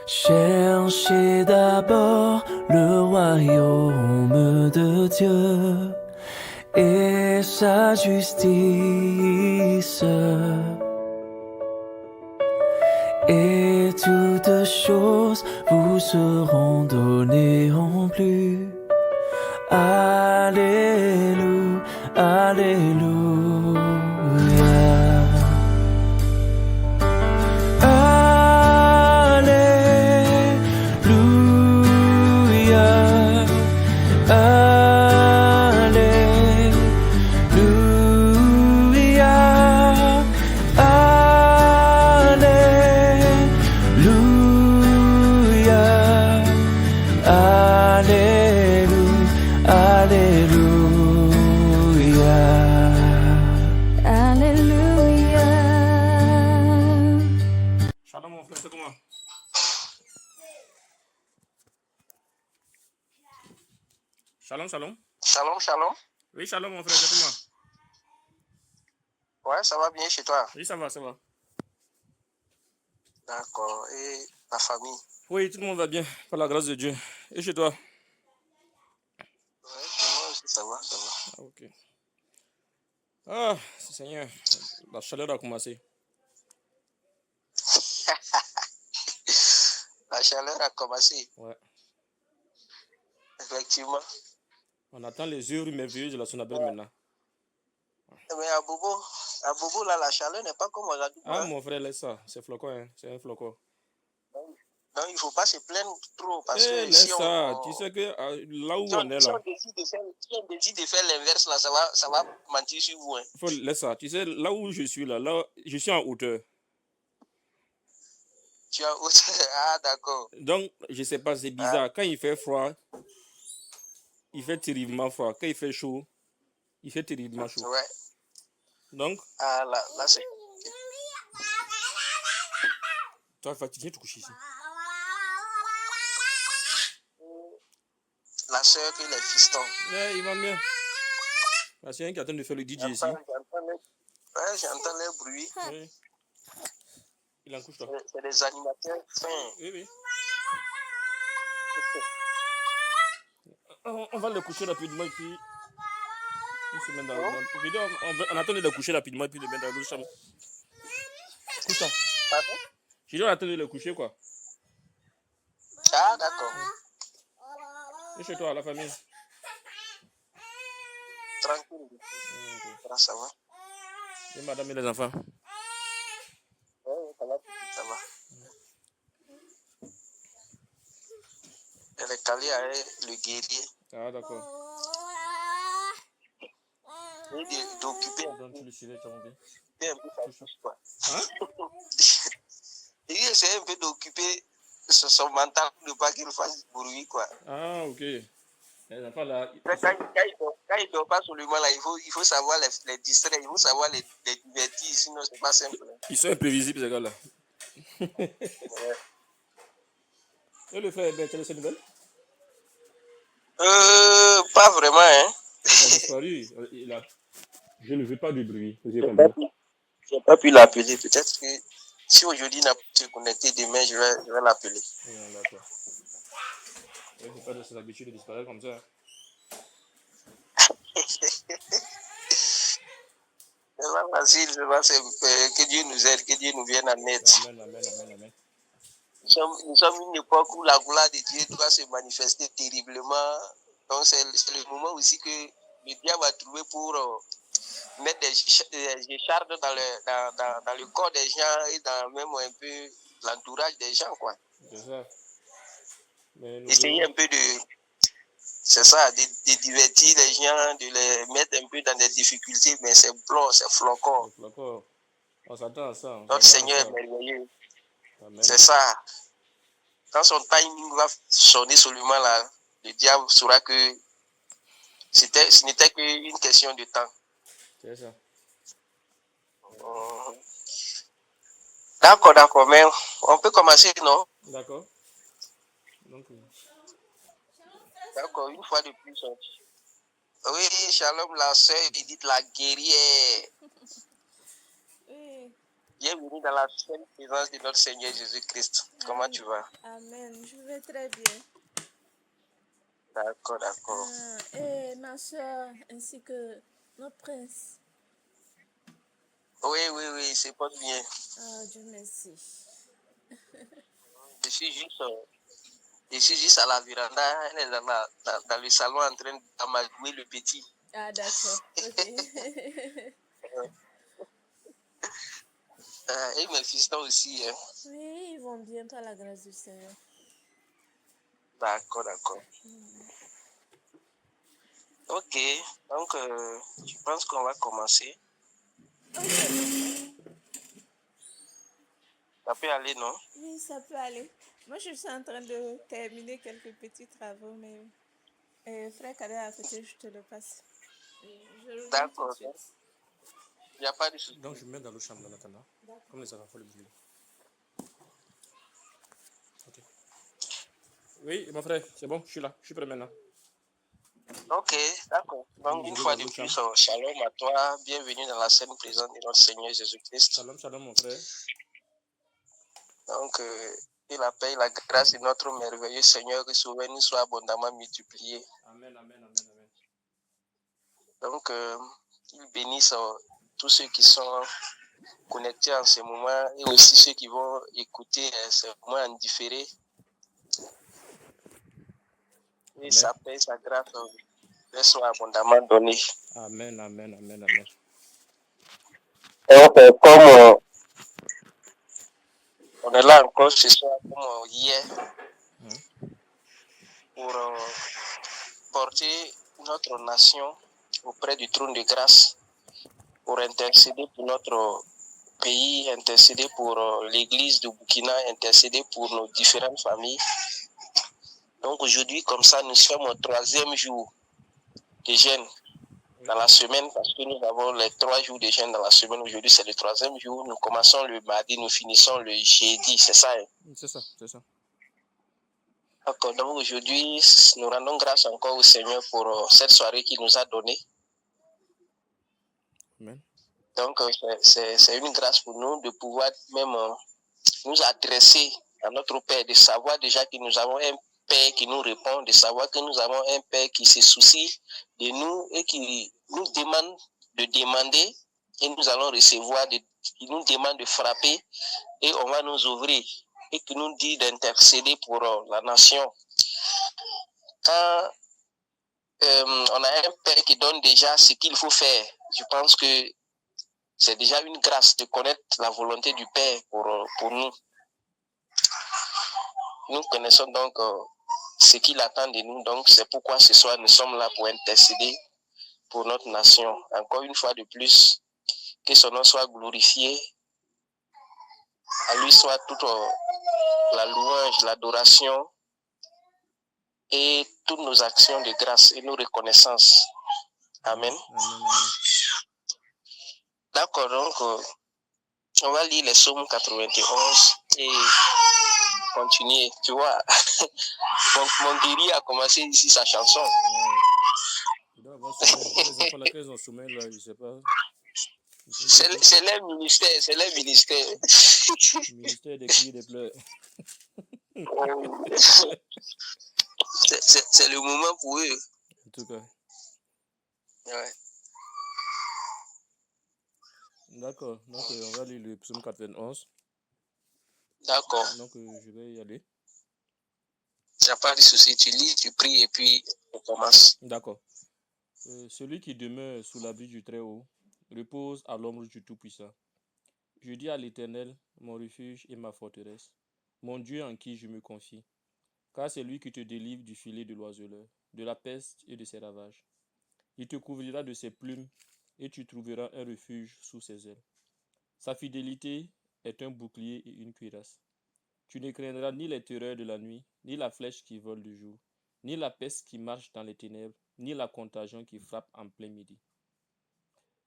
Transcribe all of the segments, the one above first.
Cherchez d'abord le royaume de Dieu et sa justice. Et toutes choses vous seront données en plus. Alléluia, Alléluia. Shalom mon frère, c'est comment? Shalom, shalom. Shalom, shalom. Oui, shalom mon frère, c'est comment? Ouais, ça va bien chez toi? Oui, ça va, ça va. D'accord. Et la famille? Oui, tout le monde va bien, par la grâce de Dieu. Et chez toi? Ouais, chez moi aussi, ça va, ça va. Ah, ok. Ah, Seigneur, la chaleur a commencé. La chaleur a commencé. Ouais. Effectivement. On attend les heures merveilleuses de la Sonabelle maintenant. Mais à Bobo, là, la chaleur n'est pas comme aujourd'hui. Ah, Hein? mon frère, laisse ça. C'est flocon, hein. C'est un flocon. Non, il ne faut pas se plaindre trop parce Eh, que laisse si ça. Tu sais que là où on est si là, on décide de faire l'inverse, là, ça va mentir sur vous. Hein. laisse ça. Tu sais, là où je suis là, je suis en hauteur. Tu as Ah, d'accord. Donc, je sais pas, c'est bizarre. Quand il fait froid, il fait terriblement froid. Quand il fait chaud, il fait terriblement chaud. Ouais. Donc, Ah, là c'est... toi, tu viens te coucher ici. La soeur et les fistons. Ouais, il va bien. La sœur qui est en train de faire le DJ ici. J'entends les bruits. Oui. Il en couche toi. C'est des animateurs fins. Oui, oui. On va le coucher rapidement et puis une semaine dans je dis, on attend de le coucher rapidement et puis le mettre dans l'autre chambre. Couche ça. Pardon? Je dis on attend de le coucher quoi. Ah, d'accord. Et chez toi, la famille? Tranquille. Okay. Ça va. Et madame et les enfants? Oui, ça va. Ça va. Elle est calée avec le guerrier. Ah, d'accord. Et d'occuper Donc tu le suivais, tu as envie? un peu sa touche, quoi. Hein? Il essaie un peu d'occuper son mental pour ne pas qu'il fasse du bruit, quoi. Ah, ok. Les enfants là. Quand il dort pas seulement là, il faut savoir les distraire, il faut savoir les divertir, sinon c'est pas simple. Ils sont imprévisibles, ces gars-là. Et le frère, ben, tu as laissé nouvelle? Pas vraiment, hein. Il a disparu. Je ne veux pas du bruit. Je n'ai pas pu l'appeler. Peut-être que si aujourd'hui il n'a pas pu se connecter, demain je vais l'appeler. D'accord. Il ne faut pas de ses habitudes de disparaître comme ça. C'est pas facile, que Dieu nous aide, que Dieu nous vienne en aide. Amen, amen, amen, amen. Nous sommes une époque où la gloire de Dieu doit se manifester terriblement. Donc c'est le moment aussi que le diable va trouver pour mettre des échardes dans le corps des gens et dans même un peu l'entourage des gens, quoi. C'est ça. Essayer un peu c'est ça, de divertir les gens, de les mettre un peu dans des difficultés, mais c'est blanc, c'est flocon. On s'attend à ça. Notre Seigneur est merveilleux. Amen. C'est ça. Quand son timing va sonner seulement là, le diable saura que ce n'était qu'une question de temps. C'est ça. D'accord, mais on peut commencer, non? D'accord. Donc, d'accord, une fois de plus. Oui, shalom, la sœur Edith, la guerrière. Oui. Bien Bienvenue dans la sainte présence de notre Seigneur Jésus-Christ. Comment tu vas? Amen. Je vais très bien. D'accord, d'accord. Et ma soeur, ainsi que notre prince. Oui, c'est pas bien. Dieu merci. Je suis juste à la véranda. Elle est dans le salon en train d'amagouer le petit. D'accord. Ok. Et mes fistons aussi. Hein. Oui, ils vont bien par la grâce du Seigneur. D'accord. Ok, donc je pense qu'on va commencer. Ça peut aller, non? Oui, ça peut aller. Moi, je suis en train de terminer quelques petits travaux, mais frère Kader à côté, je te le passe. Je reviens tout de D'accord. suite. Il n'y a pas de souci. Donc, je me mets dans l'autre chambre en attendant. Comme les enfants le brûler. Ok. Oui, mon frère, c'est bon, je suis là. Je suis prêt maintenant. Ok, d'accord. Donc, une fois de plus, shalom à toi. Bienvenue dans la sainte présence de notre Seigneur Jésus-Christ. Shalom, mon frère. Donc, que la paix et la grâce de notre merveilleux Seigneur et Sauveur nous soient abondamment multipliés. Amen. Donc, il bénisse tous ceux qui sont connectés en ce moment et aussi ceux qui vont écouter ce moment en différé. Et sa paix, sa grâce leur soit abondamment donnée. Amen. Donc, comme on est là encore ce soir, comme hier, pour porter notre nation auprès du trône de grâce, pour intercéder pour notre pays, intercéder pour l'église de Burkina, intercéder pour nos différentes familles. Donc aujourd'hui, comme ça, nous sommes au 3e jour de jeûne dans la semaine, parce que nous avons les 3 jours de jeûne dans la semaine. Aujourd'hui, c'est le 3e jour. Nous commençons le mardi, nous finissons le jeudi, c'est ça? Hein? C'est ça. D'accord, donc aujourd'hui, nous rendons grâce encore au Seigneur pour cette soirée qu'il nous a donnée. Amen. Donc, c'est une grâce pour nous de pouvoir même nous adresser à notre Père, de savoir déjà que nous avons un Père qui nous répond, de savoir que nous avons un Père qui se soucie de nous et qui nous demande de demander et nous allons recevoir, qui nous demande de frapper et on va nous ouvrir et qui nous dit d'intercéder pour la nation. Quand on a un Père qui donne déjà ce qu'il faut faire, je pense que c'est déjà une grâce de connaître la volonté du Père pour nous. Nous connaissons donc ce qu'il attend de nous. Donc, c'est pourquoi ce soir, nous sommes là pour intercéder pour notre nation. Encore une fois de plus, que son nom soit glorifié. À lui soit toute la louange, l'adoration et toutes nos actions de grâce et nos reconnaissances. Amen. D'accord, donc, on va lire les psaumes 91 et continuer. Tu vois, mon guéri a commencé ici sa chanson. Il doit avoir sommeil. Les enfants là, qu'ils ont sommeil là, je sais pas. C'est leur ministère. Ministère des cris et des pleurs. C'est le moment pour eux. En tout cas. Ouais. D'accord. Donc, on va lire le psaume 91. D'accord. Donc, je vais y aller. Il n'y a pas de souci. Tu lis, tu pries et puis on commence. D'accord. Celui qui demeure sous l'abri du Très-Haut repose à l'ombre du Tout-Puissant. Je dis à l'Éternel, mon refuge et ma forteresse, mon Dieu en qui je me confie. Car c'est lui qui te délivre du filet de l'oiseleur, de la peste et de ses ravages. Il te couvrira de ses plumes et tu trouveras un refuge sous ses ailes. Sa fidélité est un bouclier et une cuirasse. Tu ne craindras ni les terreurs de la nuit, ni la flèche qui vole de jour, ni la peste qui marche dans les ténèbres, ni la contagion qui frappe en plein midi.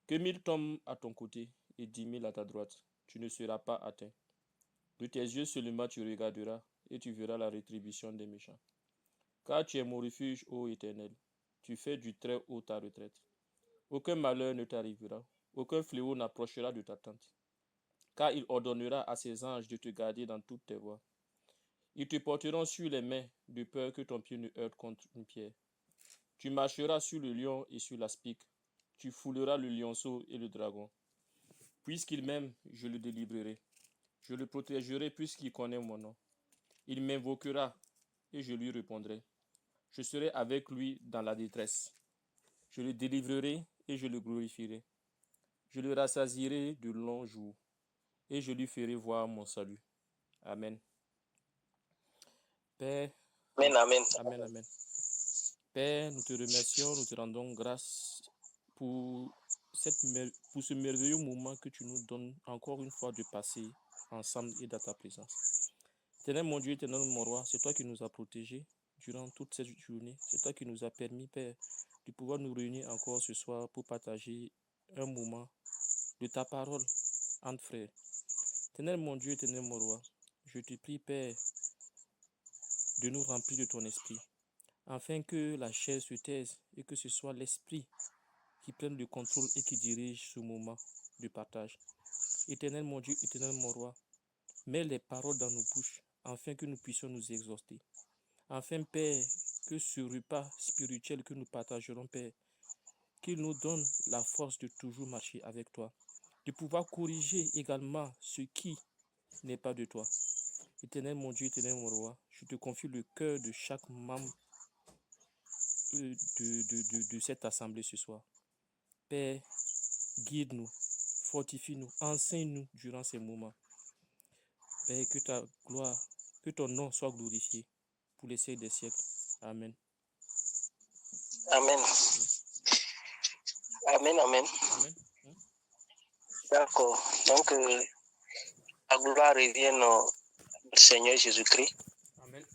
Que 1000 tombent à ton côté et 10 000 à ta droite, tu ne seras pas atteint. De tes yeux seulement tu regarderas et tu verras la rétribution des méchants. Car tu es mon refuge, ô Éternel, tu fais du Très-Haut ta retraite. Aucun malheur ne t'arrivera, aucun fléau n'approchera de ta tente. car il ordonnera à ses anges de te garder dans toutes tes voies. Ils te porteront sur les mains, de peur que ton pied ne heurte contre une pierre. Tu marcheras sur le lion et sur l'aspic. Tu fouleras le lionceau et le dragon. Puisqu'il m'aime, je le délivrerai. Je le protégerai puisqu'il connaît mon nom. Il m'invoquera et je lui répondrai. Je serai avec lui dans la détresse. Je le délivrerai et je le glorifierai. Je le rassasierai de longs jours et je lui ferai voir mon salut. Amen. Père, Amen, amen. amen, amen. Père, nous te remercions, nous te rendons grâce pour ce merveilleux moment que tu nous donnes encore une fois de passer ensemble et dans ta présence. Éternel mon Dieu, éternel mon roi, c'est toi qui nous as protégés durant toute cette journée. C'est toi qui nous as permis, Père, de pouvoir nous réunir encore ce soir pour partager un moment de ta parole entre frères. Éternel mon Dieu, éternel mon roi, je te prie, Père, de nous remplir de ton esprit, afin que la chair se taise et que ce soit l'esprit qui prenne le contrôle et qui dirige ce moment de partage. Éternel mon Dieu, éternel mon roi, mets les paroles dans nos bouches, afin que nous puissions nous exhorter. Afin, Père, que ce repas spirituel que nous partagerons, Père, qu'il nous donne la force de toujours marcher avec toi, de pouvoir corriger également ce qui n'est pas de toi. Éternel mon Dieu, éternel mon roi, je te confie le cœur de chaque membre de cette assemblée ce soir. Père, guide-nous, fortifie-nous, enseigne-nous durant ces moments. Père, que ta gloire, que ton nom soit glorifié pour les siècles des siècles. Amen. Amen. Amen, amen. Amen. D'accord. Donc, la gloire revienne au Seigneur Jésus-Christ. Amen.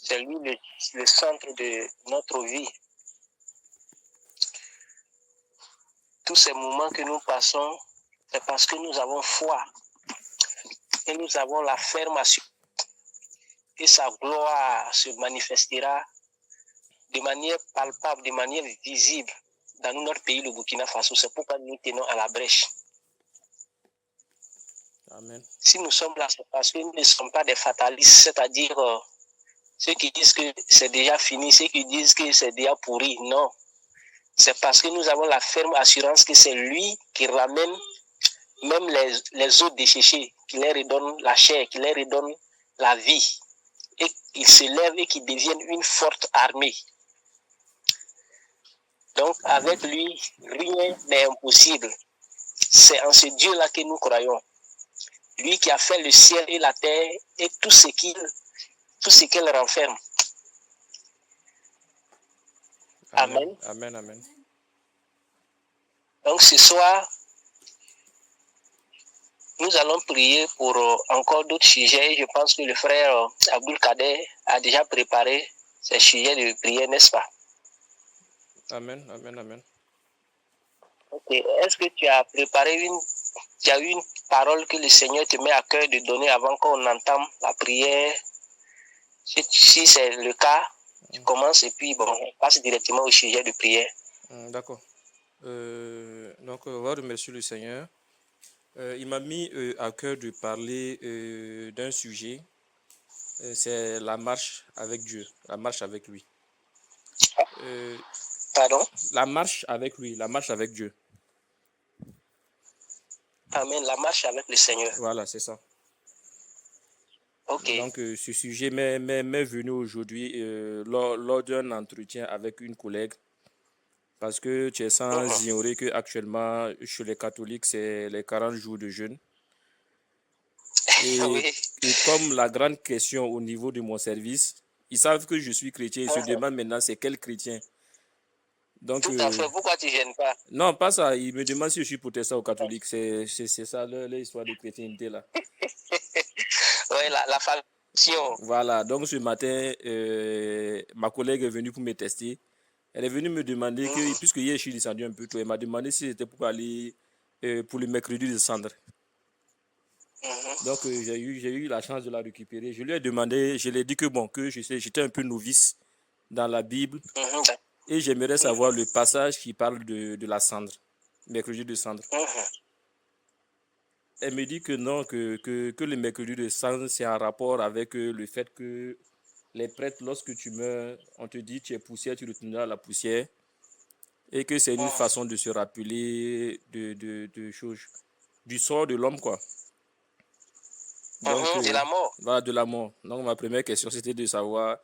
C'est lui le centre de notre vie. Tous ces moments que nous passons, c'est parce que nous avons foi et nous avons la ferme assurance que sa gloire se manifestera de manière palpable, de manière visible dans notre pays, le Burkina Faso. C'est pourquoi nous tenons à la brèche. Amen. Si nous sommes là, c'est parce que nous ne sommes pas des fatalistes, c'est-à-dire ceux qui disent que c'est déjà fini, ceux qui disent que c'est déjà pourri. Non. C'est parce que nous avons la ferme assurance que c'est lui qui ramène même les eaux desséchées, qui leur redonne la chair, qui leur redonne la vie. Et qu'ils se lèvent et qu'ils deviennent une forte armée. Donc, avec lui, rien n'est impossible. C'est en ce Dieu-là que nous croyons. Lui qui a fait le ciel et la terre et tout ce qu'elle renferme. Amen. Amen. Amen. Donc, ce soir, nous allons prier pour encore d'autres sujets. Je pense que le frère Abdul Kader a déjà préparé ces sujets de prière, n'est-ce pas? Amen. Amen. Amen. Ok. Est-ce que tu as préparé une parole que le Seigneur te met à cœur de donner avant qu'on entame la prière? Si c'est le cas, tu commences et puis bon, on passe directement au sujet de prière. D'accord. Donc, on va remercier le Seigneur. Il m'a mis à cœur de parler d'un sujet. C'est la marche avec Dieu, la marche avec lui. Pardon? La marche avec lui, la marche avec Dieu. Amen, la marche avec le Seigneur. Voilà, c'est ça. Ok. Donc, ce sujet m'est venu aujourd'hui lors d'un entretien avec une collègue. Parce que tu es sans ignorer qu'actuellement, chez les catholiques, c'est les 40 jours de jeûne. Oui. Et comme la grande question au niveau de mon service, ils savent que je suis chrétien. Ils se demandent maintenant c'est quel chrétien. Donc, tout à fait. Pourquoi tu ne gênes pas? Non, pas ça. Ils me demandent si je suis protestant ou catholique. C'est ça l'histoire de chrétienté là. Oui, la faction. Voilà. Donc, ce matin, ma collègue est venue pour me tester. Elle est venue me demander que, puisque hier je suis descendu un peu tôt, elle m'a demandé si c'était pour aller pour le mercredi descendre. Donc, j'ai eu la chance de la récupérer. Je lui ai demandé, je lui ai dit que bon, que j'étais un peu novice dans la Bible et j'aimerais savoir le passage qui parle de la cendre. mercredi de cendre. Mhm. Elle me dit que non, que le mercredi de cendre, c'est en rapport avec le fait que les prêtres, lorsque tu meurs, on te dit tu es poussière, tu retourneras à la poussière. Et que c'est une façon de se rappeler de choses, du sort de l'homme, quoi. Donc, De la mort. voilà, de la mort. Donc, ma première question, c'était de savoir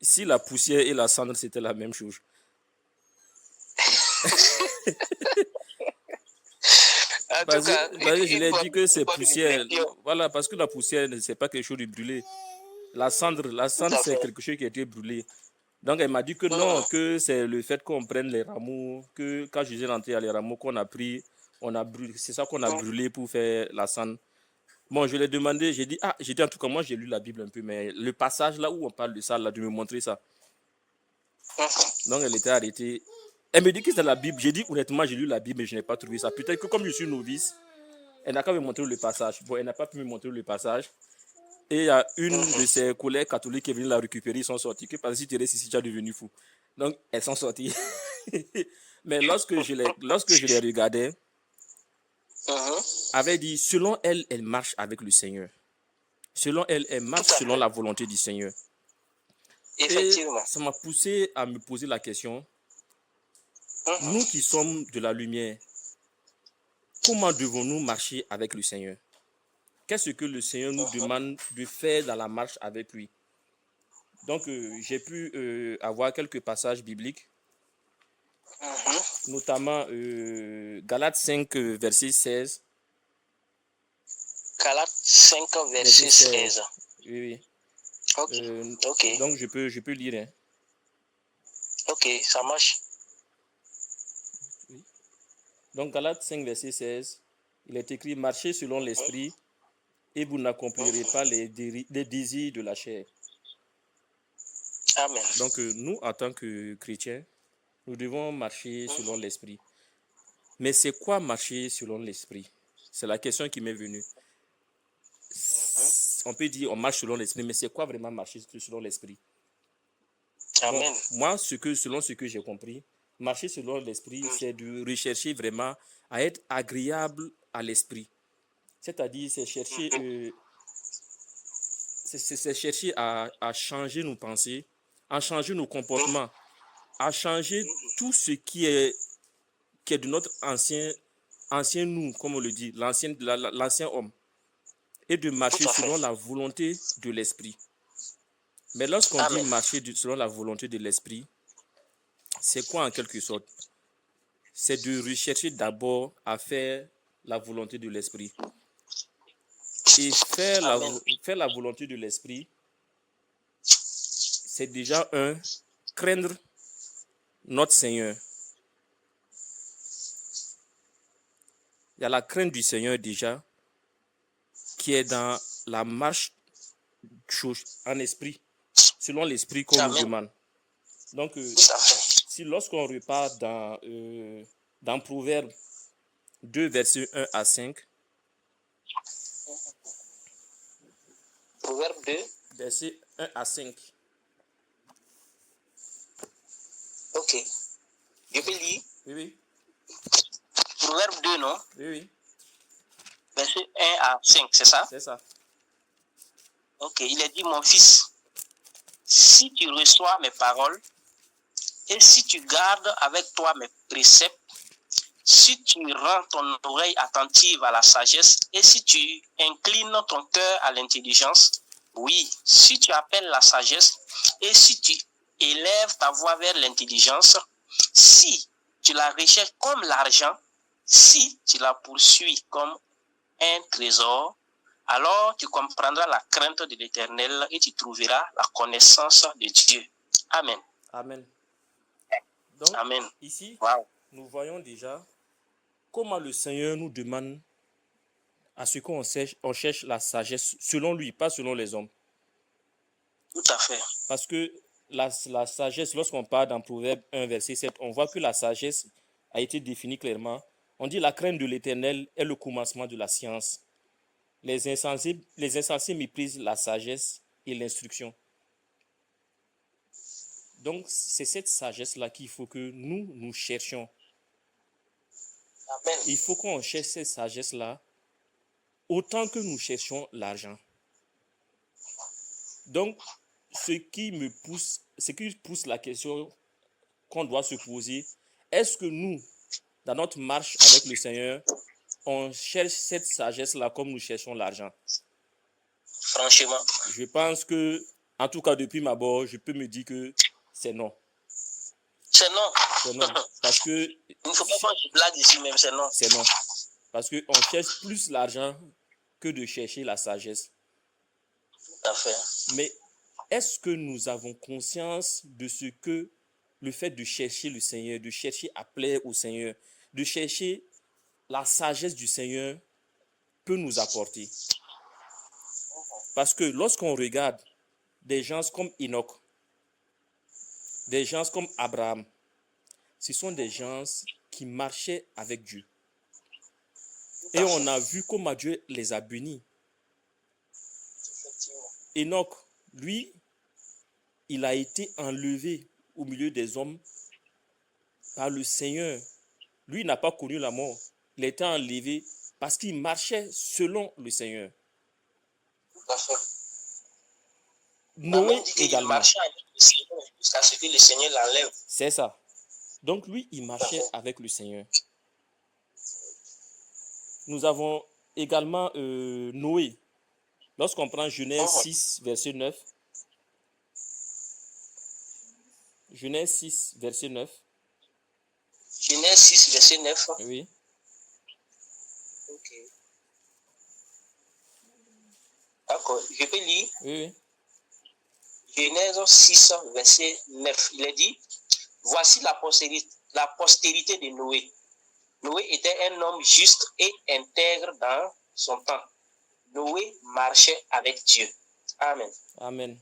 si la poussière et la cendre, c'était la même chose. En tout Parce cas, que je une l'ai bonne, dit que c'est une bonne poussière. réflexion. Voilà, parce que la poussière, c'est pas quelque chose de brûlé. La cendre, Tout à c'est fait. quelque chose qui a été brûlé. Donc, elle m'a dit que non, Mhm. que c'est le fait qu'on prenne les rameaux, que quand je suis rentré à les rameaux qu'on a pris, on a brûlé, c'est ça qu'on a brûlé pour faire la cendre. Bon, je l'ai demandé, j'ai dit en tout cas, moi j'ai lu la Bible un peu, mais le passage là où on parle de ça, là, de me montrer ça. Donc elle était arrêtée. Elle me dit que c'est la Bible. J'ai dit honnêtement, j'ai lu la Bible, mais je n'ai pas trouvé ça. Peut-être que comme je suis novice, elle n'a qu'à me montrer le passage. Bon, elle n'a pas pu me montrer le passage. Et il y a une de ses collègues catholiques qui est venue la récupérer, ils sont sortis. Que parce que si tu restes ici, tu es devenu fou. Donc, elles sont sorties. Mais lorsque je les regardais, Mhm. avait dit, selon elle, elle marche avec le Seigneur. Selon elle, elle Tout marche à selon fait. la volonté du Seigneur. Et Effectivement. ça m'a poussé à me poser la question, Mhm. nous qui sommes de la lumière, comment devons-nous marcher avec le Seigneur? Qu'est-ce que le Seigneur nous demande de faire dans la marche avec lui? Donc, j'ai pu avoir quelques passages bibliques, Mhm. notamment Galates 5, verset 16. Galates 5, Verset verset 16. 16. Oui, oui. Ok. Ok. Donc, je peux lire. Hein. Ok, ça marche. Oui. Donc, Galates 5, verset 16, il est écrit, marchez selon l'esprit et vous n'accomplirez pas les désirs de la chair. Amen. Donc, nous, en tant que chrétiens, nous devons marcher selon l'esprit. Mais c'est quoi marcher selon l'esprit? C'est la question qui m'est venue. On peut dire on marche selon l'esprit, mais c'est quoi vraiment marcher selon l'esprit? Bon, Amen. moi, selon ce que j'ai compris, marcher selon l'esprit, c'est de rechercher vraiment à être agréable à l'esprit. C'est-à-dire, c'est chercher à changer nos pensées, à changer nos comportements, à changer tout ce qui est de notre ancien nous, comme on le dit, l'ancien homme, et de marcher Tout à selon fait. la volonté de l'esprit. Mais lorsqu'on dit Amen. marcher selon la volonté de l'esprit, c'est quoi en quelque sorte? C'est de rechercher d'abord à faire la volonté de l'esprit. Et Amen. faire la volonté de l'esprit, c'est déjà craindre notre Seigneur. Il y a la crainte du Seigneur déjà, qui est dans la marche en esprit, selon l'esprit qu'on nous Amen. demande. Donc, Tout à fait. si lorsqu'on repart dans Proverbe 2, versets 1 à 5, Proverbe 2. versets 1 à 5, Ok. Je peux lire. oui, oui, Proverbe 2, non? oui, oui, Verset 1 à 5, c'est ça? c'est ça. Ok. Il est dit, mon fils, si tu reçois mes paroles et si tu gardes avec toi mes préceptes, si tu rends ton oreille attentive à la sagesse et si tu inclines ton cœur à l'intelligence, oui, si tu appelles la sagesse et si tu élèves ta voix vers l'intelligence, si tu la recherches comme l'argent, si tu la poursuis comme un trésor, alors tu comprendras la crainte de l'Éternel et tu trouveras la connaissance de Dieu. Amen. Amen. Donc, Amen. ici, Wow. nous voyons déjà comment le Seigneur nous demande à ce qu'on cherche la sagesse selon lui, pas selon les hommes. Tout à fait. Parce que la sagesse, lorsqu'on parle dans Proverbe 1, verset 7, on voit que la sagesse a été définie clairement. On dit la crainte de l'Éternel est le commencement de la science. Les insensés méprisent la sagesse et l'instruction. Donc, c'est cette sagesse-là qu'il faut que nous cherchions. Amen. Il faut qu'on cherche cette sagesse-là autant que nous cherchons l'argent. Donc, ce qui pousse la question qu'on doit se poser, est-ce que nous, dans notre marche avec le Seigneur, on cherche cette sagesse-là comme nous cherchons l'argent? Franchement. Je pense que, en tout cas depuis ma bord, je peux me dire que c'est non. C'est non. C'est non. Parce que Il ne faut pas faire de blague ici même, c'est non. c'est non. Parce qu'on cherche plus l'argent que de chercher la sagesse. Tout à fait. Mais est-ce que nous avons conscience de ce que le fait de chercher le Seigneur, de chercher à plaire au Seigneur, de chercher la sagesse du Seigneur peut nous apporter? Parce que lorsqu'on regarde des gens comme Enoch, des gens comme Abraham, ce sont des gens qui marchaient avec Dieu. Et on a vu comment Dieu les a bénis. Enoch, lui, il a été enlevé au milieu des hommes par le Seigneur. Lui, il n'a pas connu la mort. Il a été enlevé parce qu'il marchait selon le Seigneur. Tout à fait. Noé dit qu'il également. marchait avec le Seigneur jusqu'à ce que le Seigneur l'enlève. C'est ça. Donc lui, il marchait avec le Seigneur. Nous avons également Noé. Lorsqu'on prend Genèse 6, verset 9. Genèse 6, verset 9. Genèse 6, verset 9. Oui. Ok. D'accord. Je peux lire. Oui. Genèse 6, verset 9. Il est dit, voici la postérité de Noé. Noé était un homme juste et intègre dans son temps. Noé marchait avec Dieu. Amen. Amen.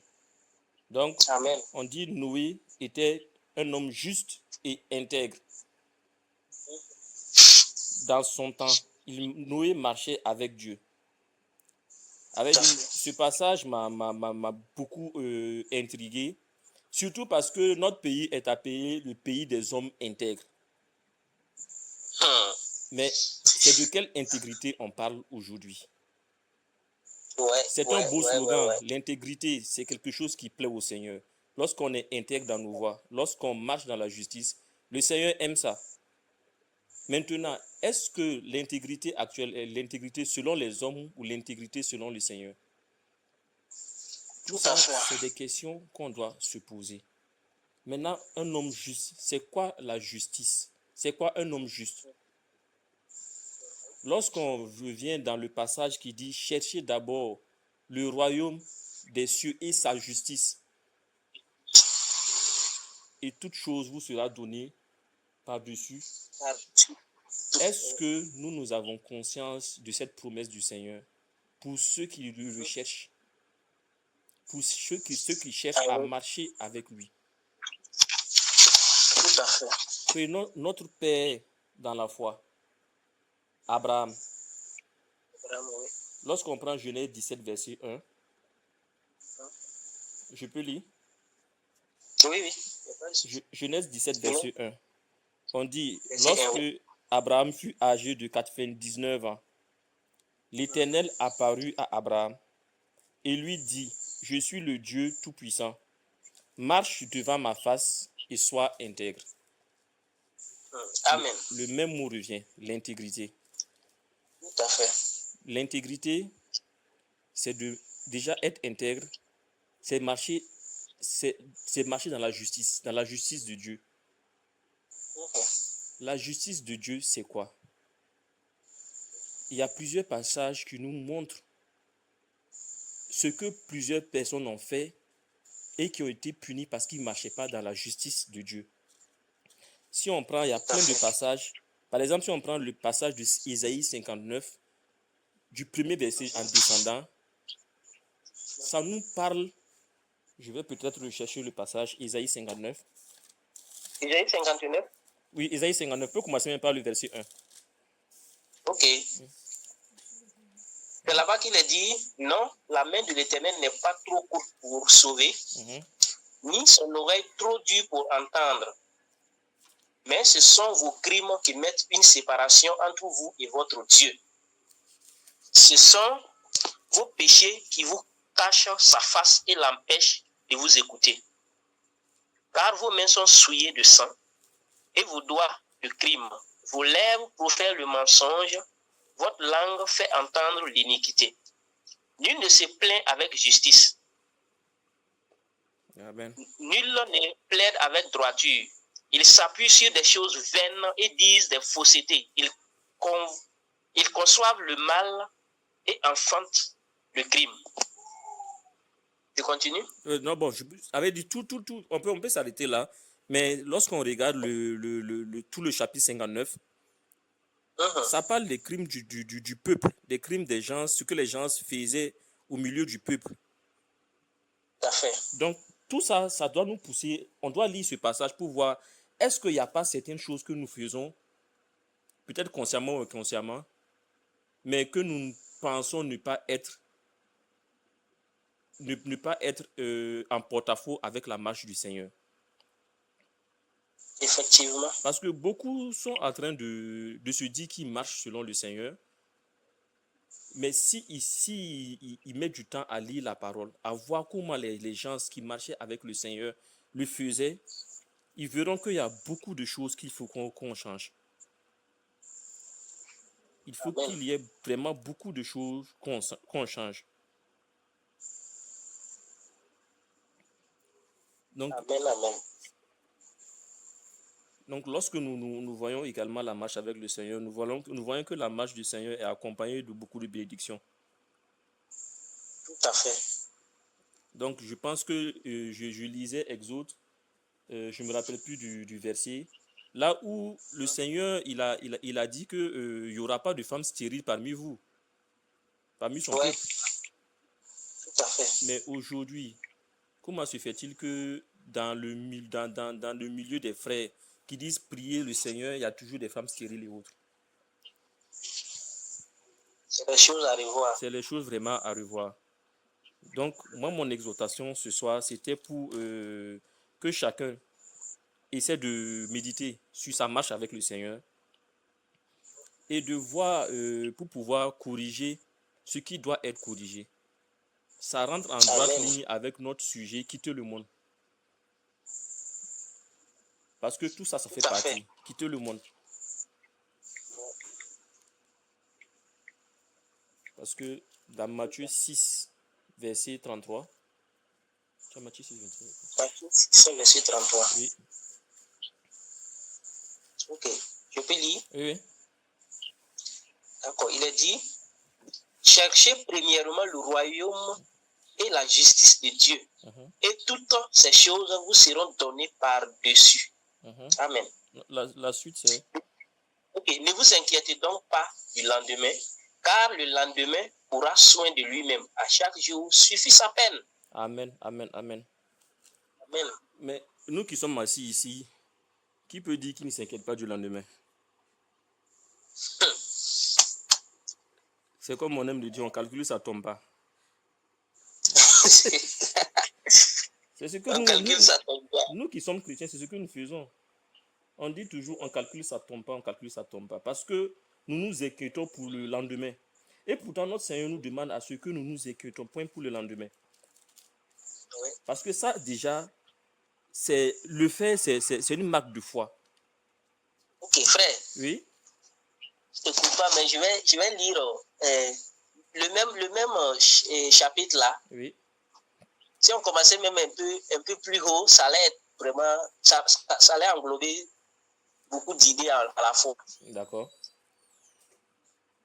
Donc, Amen. on dit Noé était un homme juste et intègre. Dans son temps, Noé marchait avec Dieu. Ce passage m'a beaucoup intrigué, surtout parce que notre pays est appelé le pays des hommes intègres. Mais c'est de quelle intégrité on parle aujourd'hui? C'est un beau slogan. L'intégrité, c'est quelque chose qui plaît au Seigneur. Lorsqu'on est intègre dans nos voies, lorsqu'on marche dans la justice, le Seigneur aime ça. Maintenant, est-ce que l'intégrité actuelle est l'intégrité selon les hommes ou l'intégrité selon le Seigneur? Tout ça, c'est des questions qu'on doit se poser. Maintenant, un homme juste, c'est quoi la justice? C'est quoi un homme juste? Lorsqu'on revient dans le passage qui dit « Cherchez d'abord le royaume des cieux et sa justice, et toute chose vous sera donnée par-dessus. » Est-ce que nous avons conscience de cette promesse du Seigneur pour ceux qui le recherchent, pour ceux qui cherchent à marcher avec lui? Tout à fait. Prenons notre Père dans la foi, Abraham. Lorsqu'on prend Genèse 17, verset 1, je peux lire? Oui. Genèse 17, verset 1. On dit, lorsque Abraham fut âgé de 99 ans, l'Éternel apparut à Abraham et lui dit, je suis le Dieu Tout-Puissant. Marche devant ma face et sois intègre. Amen. Le même mot revient, l'intégrité. Tout à fait. L'intégrité, c'est de déjà être intègre, c'est marcher dans la justice de Dieu. La justice de Dieu, c'est quoi? Il y a plusieurs passages qui nous montrent ce que plusieurs personnes ont fait et qui ont été punis parce qu'ils ne marchaient pas dans la justice de Dieu. Si on prend, il y a plein de passages. Par exemple, si on prend le passage de Isaïe 59, du premier verset en descendant, ça nous parle, je vais peut-être rechercher le passage, Isaïe 59. Isaïe 59? Oui, Isaïe 59, peut commencer même par le verset 1. Ok. C'est là-bas qu'il est dit, non, la main de l'Éternel n'est pas trop courte pour sauver, ni son oreille trop dure pour entendre. Mais ce sont vos crimes qui mettent une séparation entre vous et votre Dieu. Ce sont vos péchés qui vous cachent sa face et l'empêchent de vous écouter. Car vos mains sont souillées de sang et vos doigts de crime. Vos lèvres profèrent le mensonge, votre langue fait entendre l'iniquité. Nul ne se plaint avec justice. Amen. Nul ne plaide avec droiture. Ils s'appuient sur des choses vaines et disent des faussetés. Ils conçoivent le mal et enfantent le crime. Je continue? Non, bon, je avais dit tout. On peut s'arrêter là. Mais lorsqu'on regarde tout le chapitre 59, ça parle des crimes du peuple, des crimes des gens, ce que les gens faisaient au milieu du peuple. Tout à fait. Donc, tout ça, ça doit nous pousser. On doit lire ce passage pour voir est-ce qu'il n'y a pas certaines choses que nous faisons, peut-être consciemment ou inconsciemment, mais que nous pensons ne pas être en porte-à-faux avec la marche du Seigneur. Effectivement. Parce que beaucoup sont en train de se dire qu'ils marchent selon le Seigneur, mais si ici ils mettent du temps à lire la parole, à voir comment les gens qui marchaient avec le Seigneur le faisaient, ils verront qu'il y a beaucoup de choses qu'il faut qu'on change. Il faut qu'il y ait vraiment beaucoup de choses qu'on change. Donc, Amen. Donc, lorsque nous voyons également la marche avec le Seigneur, nous voyons que la marche du Seigneur est accompagnée de beaucoup de bénédictions. Tout à fait. Donc, je pense que je lisais Exode, je ne me rappelle plus du verset, là où le Seigneur, il a dit qu'il n'y aura pas de femmes stériles parmi vous, parmi son peuple. Tout à fait. Mais aujourd'hui, comment se fait-il que dans le milieu des frères qui disent prier le Seigneur, il y a toujours des femmes stériles et autres? C'est les choses à revoir. C'est les choses vraiment à revoir. Donc, moi, mon exhortation ce soir, c'était pour que chacun essaie de méditer sur sa marche avec le Seigneur et de voir pour pouvoir corriger ce qui doit être corrigé. Ça rentre en droite ligne avec notre sujet, quitter le monde. Parce que tout ça, ça fait partie. Quitter le monde. Parce que dans Matthieu 6, verset 33. C'est Matthieu 6, Matthieu 6, verset 33. Oui. Ok. Je peux lire? Oui. D'accord. Il est dit, cherchez premièrement le royaume et la justice de Dieu. Et toutes ces choses vous seront données par-dessus. Amen. La suite, c'est... Ok. Ne vous inquiétez donc pas du lendemain, car le lendemain aura soin de lui-même. À chaque jour suffit sa peine. Amen. Mais nous qui sommes assis ici, qui peut dire qu'il ne s'inquiète pas du lendemain? C'est comme on aime le dire, on calcule, ça tombe pas. C'est ce que nous qui sommes chrétiens, c'est ce que nous faisons. On dit toujours, on calcule, ça tombe pas. Parce que nous nous inquiétons pour le lendemain. Et pourtant, notre Seigneur nous demande à ce que nous nous inquiétons point pour le lendemain. Parce que ça, déjà, c'est une marque de foi. Ok, frère. Oui. Je ne t'écoute pas, mais je vais lire le même chapitre là. Oui. Si on commençait même un peu plus haut, ça allait être vraiment, ça allait englober beaucoup d'idées à la fois. D'accord.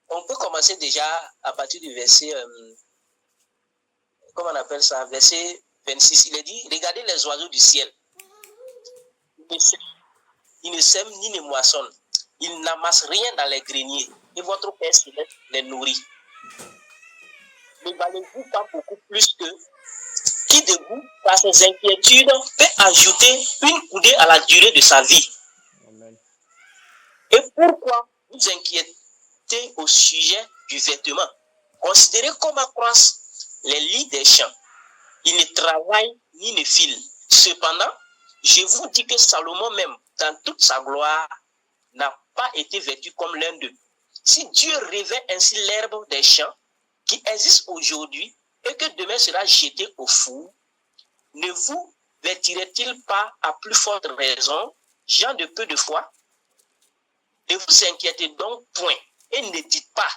On peut commencer déjà à partir du verset, comment on appelle ça, verset 26. Il est dit, regardez les oiseaux du ciel. Ils ne sèment ni ne moissonnent. Ils n'amassent rien dans les greniers. Et votre Père céleste les nourrit. Ne valez-vous pas beaucoup plus que qui de vous, par ses inquiétudes, peut ajouter une coudée à la durée de sa vie? Amen. Et pourquoi vous inquiétez au sujet du vêtement? Considérez comment croissent les lits des champs. Ils ne travaillent ni ne filent. Cependant, je vous dis que Salomon même, dans toute sa gloire, n'a pas été vêtu comme l'un d'eux. Si Dieu revêt ainsi l'herbe des champs qui existe aujourd'hui et que demain sera jeté au four, ne vous vêtirait-il pas à plus forte raison, gens de peu de foi? Ne vous inquiétez donc point et ne dites pas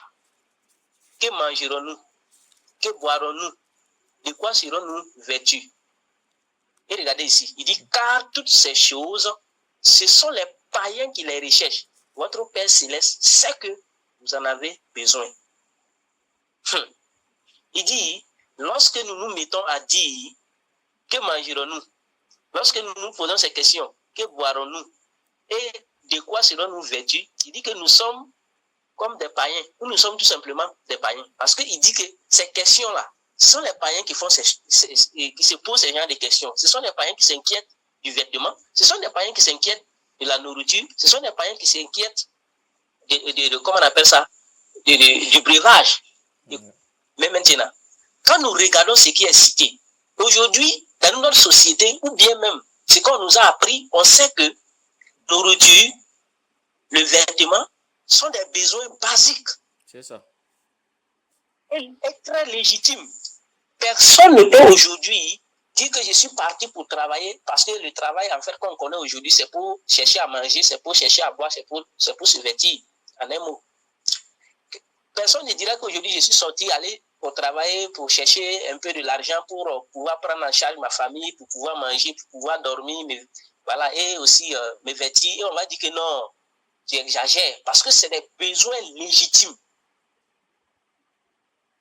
que mangerons-nous, que boirons-nous, de quoi serons-nous vêtus? Et regardez ici, il dit, car toutes ces choses, ce sont les païens qui les recherchent. Votre Père Céleste sait que vous en avez besoin. Il dit, lorsque nous nous mettons à dire, que mangerons-nous? Lorsque nous nous posons ces questions, que boirons-nous? Et de quoi serons-nous vêtus? Il dit que nous sommes comme des païens. Nous sommes tout simplement des païens. Parce qu'il dit que ces questions-là, ce sont les païens qui se posent ce genre de questions. Ce sont les païens qui s'inquiètent du vêtement. Ce sont les païens qui s'inquiètent de la nourriture. Ce sont les païens qui s'inquiètent de comment on appelle ça? Du breuvage. Mais maintenant, quand nous regardons ce qui est cité, aujourd'hui, dans notre société, ou bien même ce qu'on nous a appris, on sait que nourriture, le vêtement, sont des besoins basiques. C'est ça. Et très légitime. Personne ne peut aujourd'hui dire que je suis parti pour travailler parce que le travail, en fait, qu'on connaît aujourd'hui, c'est pour chercher à manger, c'est pour chercher à boire, c'est pour se vêtir, en un mot. Personne ne dira qu'aujourd'hui, je suis sorti aller au travail pour chercher un peu de l'argent pour pouvoir prendre en charge ma famille, pour pouvoir manger, pour pouvoir dormir, voilà, et aussi me vêtir. Et on va dire que non, j'exagère, parce que c'est des besoins légitimes.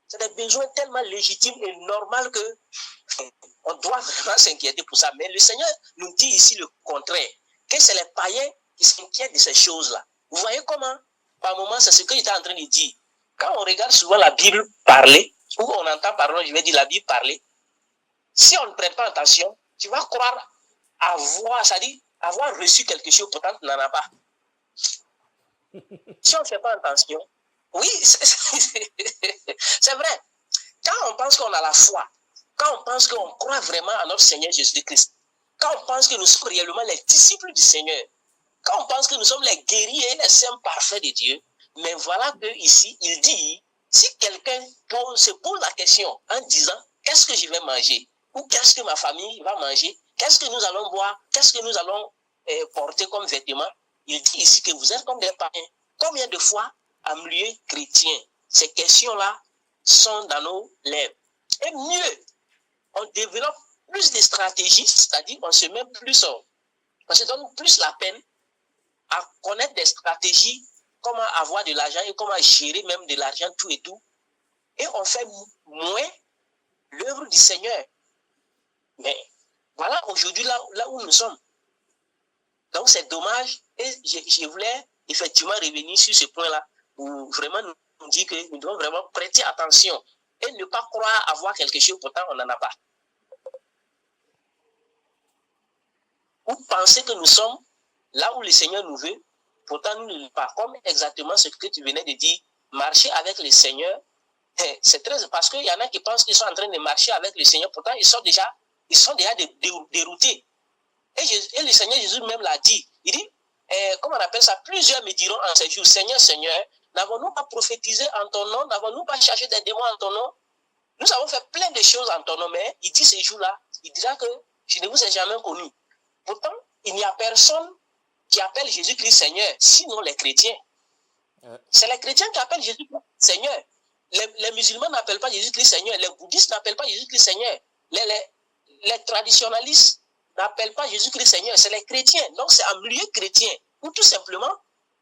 C'est des besoins tellement légitimes et normaux que on doit vraiment s'inquiéter pour ça. Mais le Seigneur nous dit ici le contraire, que c'est les païens qui s'inquiètent de ces choses-là. Vous voyez comment, par moment, c'est ce que j'étais en train de dire. Quand on regarde souvent la Bible parler, ou on entend, pardon, je vais dire la Bible parler, si on ne prête pas attention, tu vas croire avoir, c'est-à-dire avoir reçu quelque chose, pourtant tu n'en as pas. Si on ne fait pas attention, oui, c'est vrai. Quand on pense qu'on a la foi, quand on pense qu'on croit vraiment à notre Seigneur Jésus-Christ, quand on pense que nous sommes réellement les disciples du Seigneur, quand on pense que nous sommes les guerriers et les saints parfaits de Dieu, mais voilà que ici, il dit, si quelqu'un se pose la question en disant, qu'est-ce que je vais manger? Ou qu'est-ce que ma famille va manger? Qu'est-ce que nous allons boire? Qu'est-ce que nous allons porter comme vêtements? Il dit ici que vous êtes comme des païens. Combien de fois, en milieu chrétien, ces questions-là sont dans nos lèvres? Et mieux, on développe plus de stratégies, c'est-à-dire on se met plus, on se donne plus la peine à connaître des stratégies, comment avoir de l'argent et comment gérer même de l'argent, tout et tout. Et on fait moins l'œuvre du Seigneur. Mais voilà aujourd'hui là où nous sommes. Donc c'est dommage. Et je voulais effectivement revenir sur ce point-là pour vraiment nous dire que nous devons vraiment prêter attention et ne pas croire avoir quelque chose, pourtant on n'en a pas. Ou penser que nous sommes là où le Seigneur nous veut, pourtant nous ne sommes pas. Comme exactement ce que tu venais de dire, marcher avec le Seigneur, c'est très... Parce qu'il y en a qui pensent qu'ils sont en train de marcher avec le Seigneur, pourtant ils sont déjà déroutés. Et le Seigneur Jésus même l'a dit. Il dit, comment on appelle ça? Plusieurs me diront en ces jours, Seigneur, Seigneur, n'avons-nous pas prophétisé en ton nom? N'avons-nous pas cherché des démons en ton nom? Nous avons fait plein de choses en ton nom, mais il dit ces jours-là, il dira que je ne vous ai jamais connu. Pourtant, il n'y a personne qui appelle Jésus-Christ Seigneur, sinon les chrétiens. C'est les chrétiens qui appellent Jésus-Christ Seigneur. Les musulmans n'appellent pas Jésus-Christ Seigneur. Les bouddhistes n'appellent pas Jésus-Christ Seigneur. Les traditionalistes n'appellent pas Jésus-Christ Seigneur. C'est les chrétiens. Donc, c'est un milieu chrétien où tout simplement,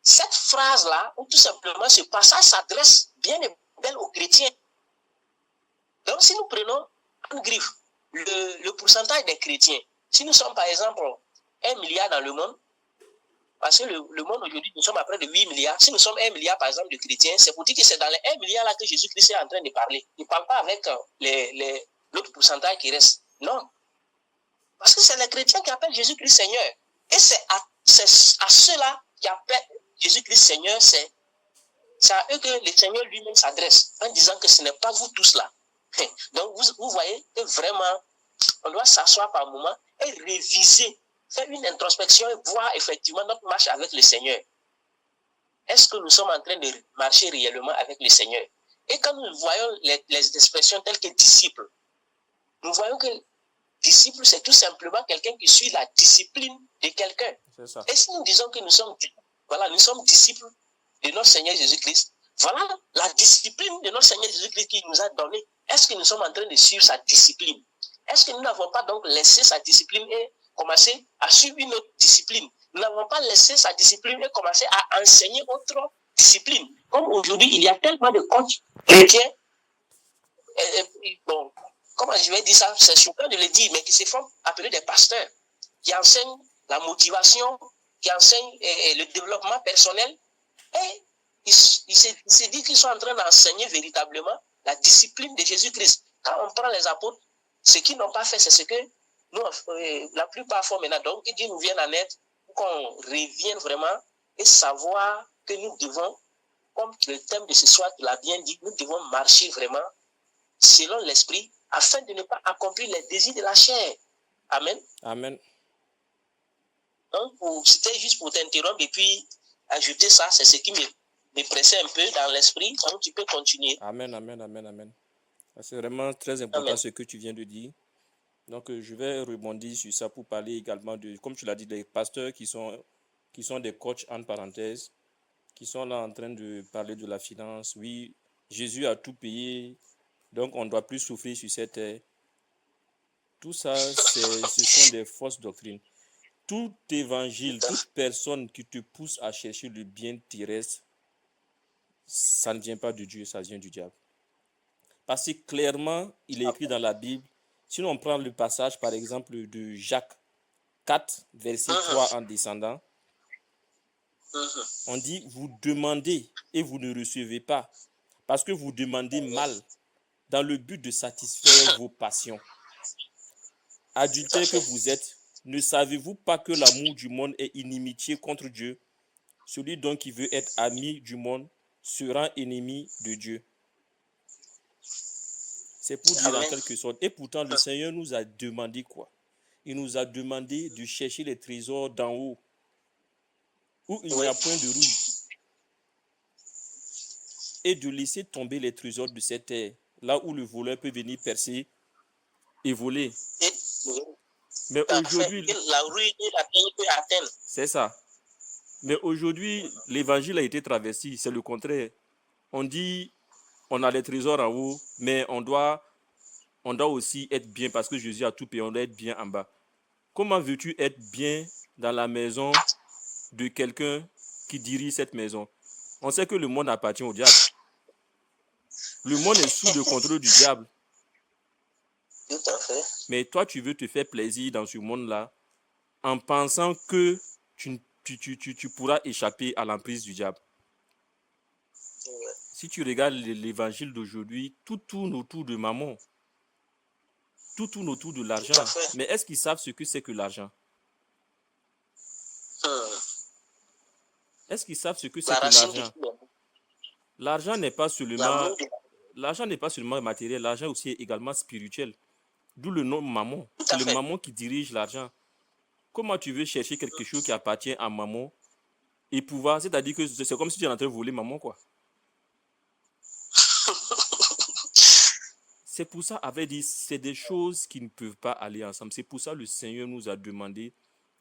cette phrase-là, où tout simplement ce passage s'adresse bien et bien aux chrétiens. Donc, si nous prenons en griffe le pourcentage des chrétiens, si nous sommes par exemple 1 milliard dans le monde, parce que le monde aujourd'hui, nous sommes à près de 8 milliards. Si nous sommes 1 milliard, par exemple, de chrétiens, c'est pour dire que c'est dans les 1 milliard là que Jésus-Christ est en train de parler. Il ne parle pas avec l'autre pourcentage qui reste. Non. Parce que c'est les chrétiens qui appellent Jésus-Christ Seigneur. Et c'est à ceux-là qui appellent Jésus-Christ Seigneur, c'est à eux que le Seigneur lui-même s'adresse en disant que ce n'est pas vous tous là. Donc, vous voyez que vraiment, on doit s'asseoir par moment et réviser faire une introspection et voir effectivement notre marche avec le Seigneur. Est-ce que nous sommes en train de marcher réellement avec le Seigneur? Et quand nous voyons les expressions telles que disciple, nous voyons que disciple, c'est tout simplement quelqu'un qui suit la discipline de quelqu'un. C'est ça. Et si nous disons que nous sommes disciples de notre Seigneur Jésus-Christ, voilà la discipline de notre Seigneur Jésus-Christ qu'il nous a donnée. Est-ce que nous sommes en train de suivre sa discipline? Est-ce que nous n'avons pas donc laissé sa discipline et commencé à suivre une autre discipline? Nous n'avons pas laissé sa discipline et commencé à enseigner autre discipline. Comme aujourd'hui, il y a tellement de coachs chrétiens, bon, comment je vais dire ça? C'est choquant de le dire, mais qui se font appeler des pasteurs, qui enseignent la motivation, qui enseignent le développement personnel, et ils se disent qu'ils sont en train d'enseigner véritablement la discipline de Jésus-Christ. Quand on prend les apôtres, ce qu'ils n'ont pas fait, c'est ce que nous, la plupart font maintenant. Donc, que Dieu nous vienne en aide pour qu'on revienne vraiment et savoir que nous devons, comme le thème de ce soir, tu l'as bien dit, nous devons marcher vraiment selon l'esprit afin de ne pas accomplir les désirs de la chair. Amen. Amen. Donc, c'était juste pour t'interrompre et puis ajouter ça, c'est ce qui me pressait un peu dans l'esprit. Donc, tu peux continuer. Amen, amen, amen, amen. C'est vraiment très important Amen. ce que tu viens de dire. Donc, je vais rebondir sur ça pour parler également de, comme tu l'as dit, des pasteurs qui sont des coachs, en parenthèse, qui sont là en train de parler de la finance. Oui, Jésus a tout payé, donc on ne doit plus souffrir sur cette terre. Tout ça, ce sont des fausses doctrines. Tout évangile, toute personne qui te pousse à chercher le bien terrestre, ça ne vient pas de Dieu, ça vient du diable. Parce que clairement, il est écrit dans la Bible, si on prend le passage par exemple de Jacques 4, verset 3 en descendant, on dit, vous demandez et vous ne recevez pas, parce que vous demandez mal, dans le but de satisfaire vos passions. Adultères que vous êtes, ne savez-vous pas que l'amour du monde est inimitié contre Dieu? Celui donc qui veut être ami du monde sera ennemi de Dieu. C'est pour dire en quelque sorte. Et pourtant, le Seigneur nous a demandé quoi? Il nous a demandé de chercher les trésors d'en haut, où il n'y a point de rouille, et de laisser tomber les trésors de cette terre, là où le voleur peut venir percer et voler. Mais aujourd'hui, la rouille et la terre peut atteindre. C'est ça. Mais aujourd'hui, l'évangile a été traversé, c'est le contraire. On dit, on a les trésors en haut, mais on doit aussi être bien parce que Jésus a tout payé, on doit être bien en bas. Comment veux-tu être bien dans la maison de quelqu'un qui dirige cette maison? On sait que le monde appartient au diable. Le monde est sous le contrôle du diable. Tout à fait. Mais toi, tu veux te faire plaisir dans ce monde-là en pensant que tu pourras échapper à l'emprise du diable. Ouais. Si tu regardes l'évangile d'aujourd'hui, tout tourne autour de mammon. Tout tourne autour de l'argent. Mais est-ce qu'ils savent ce que c'est que l'argent? Est-ce qu'ils savent ce que c'est que l'argent? L'argent n'est pas seulement matériel, l'argent aussi est également spirituel. D'où le nom mammon. C'est le mammon qui dirige l'argent. Comment tu veux chercher quelque chose qui appartient à mammon et pouvoir, c'est-à-dire que c'est comme si tu es en train de voler mammon, quoi. C'est pour ça, avait dit, c'est des choses qui ne peuvent pas aller ensemble. C'est pour ça que le Seigneur nous a demandé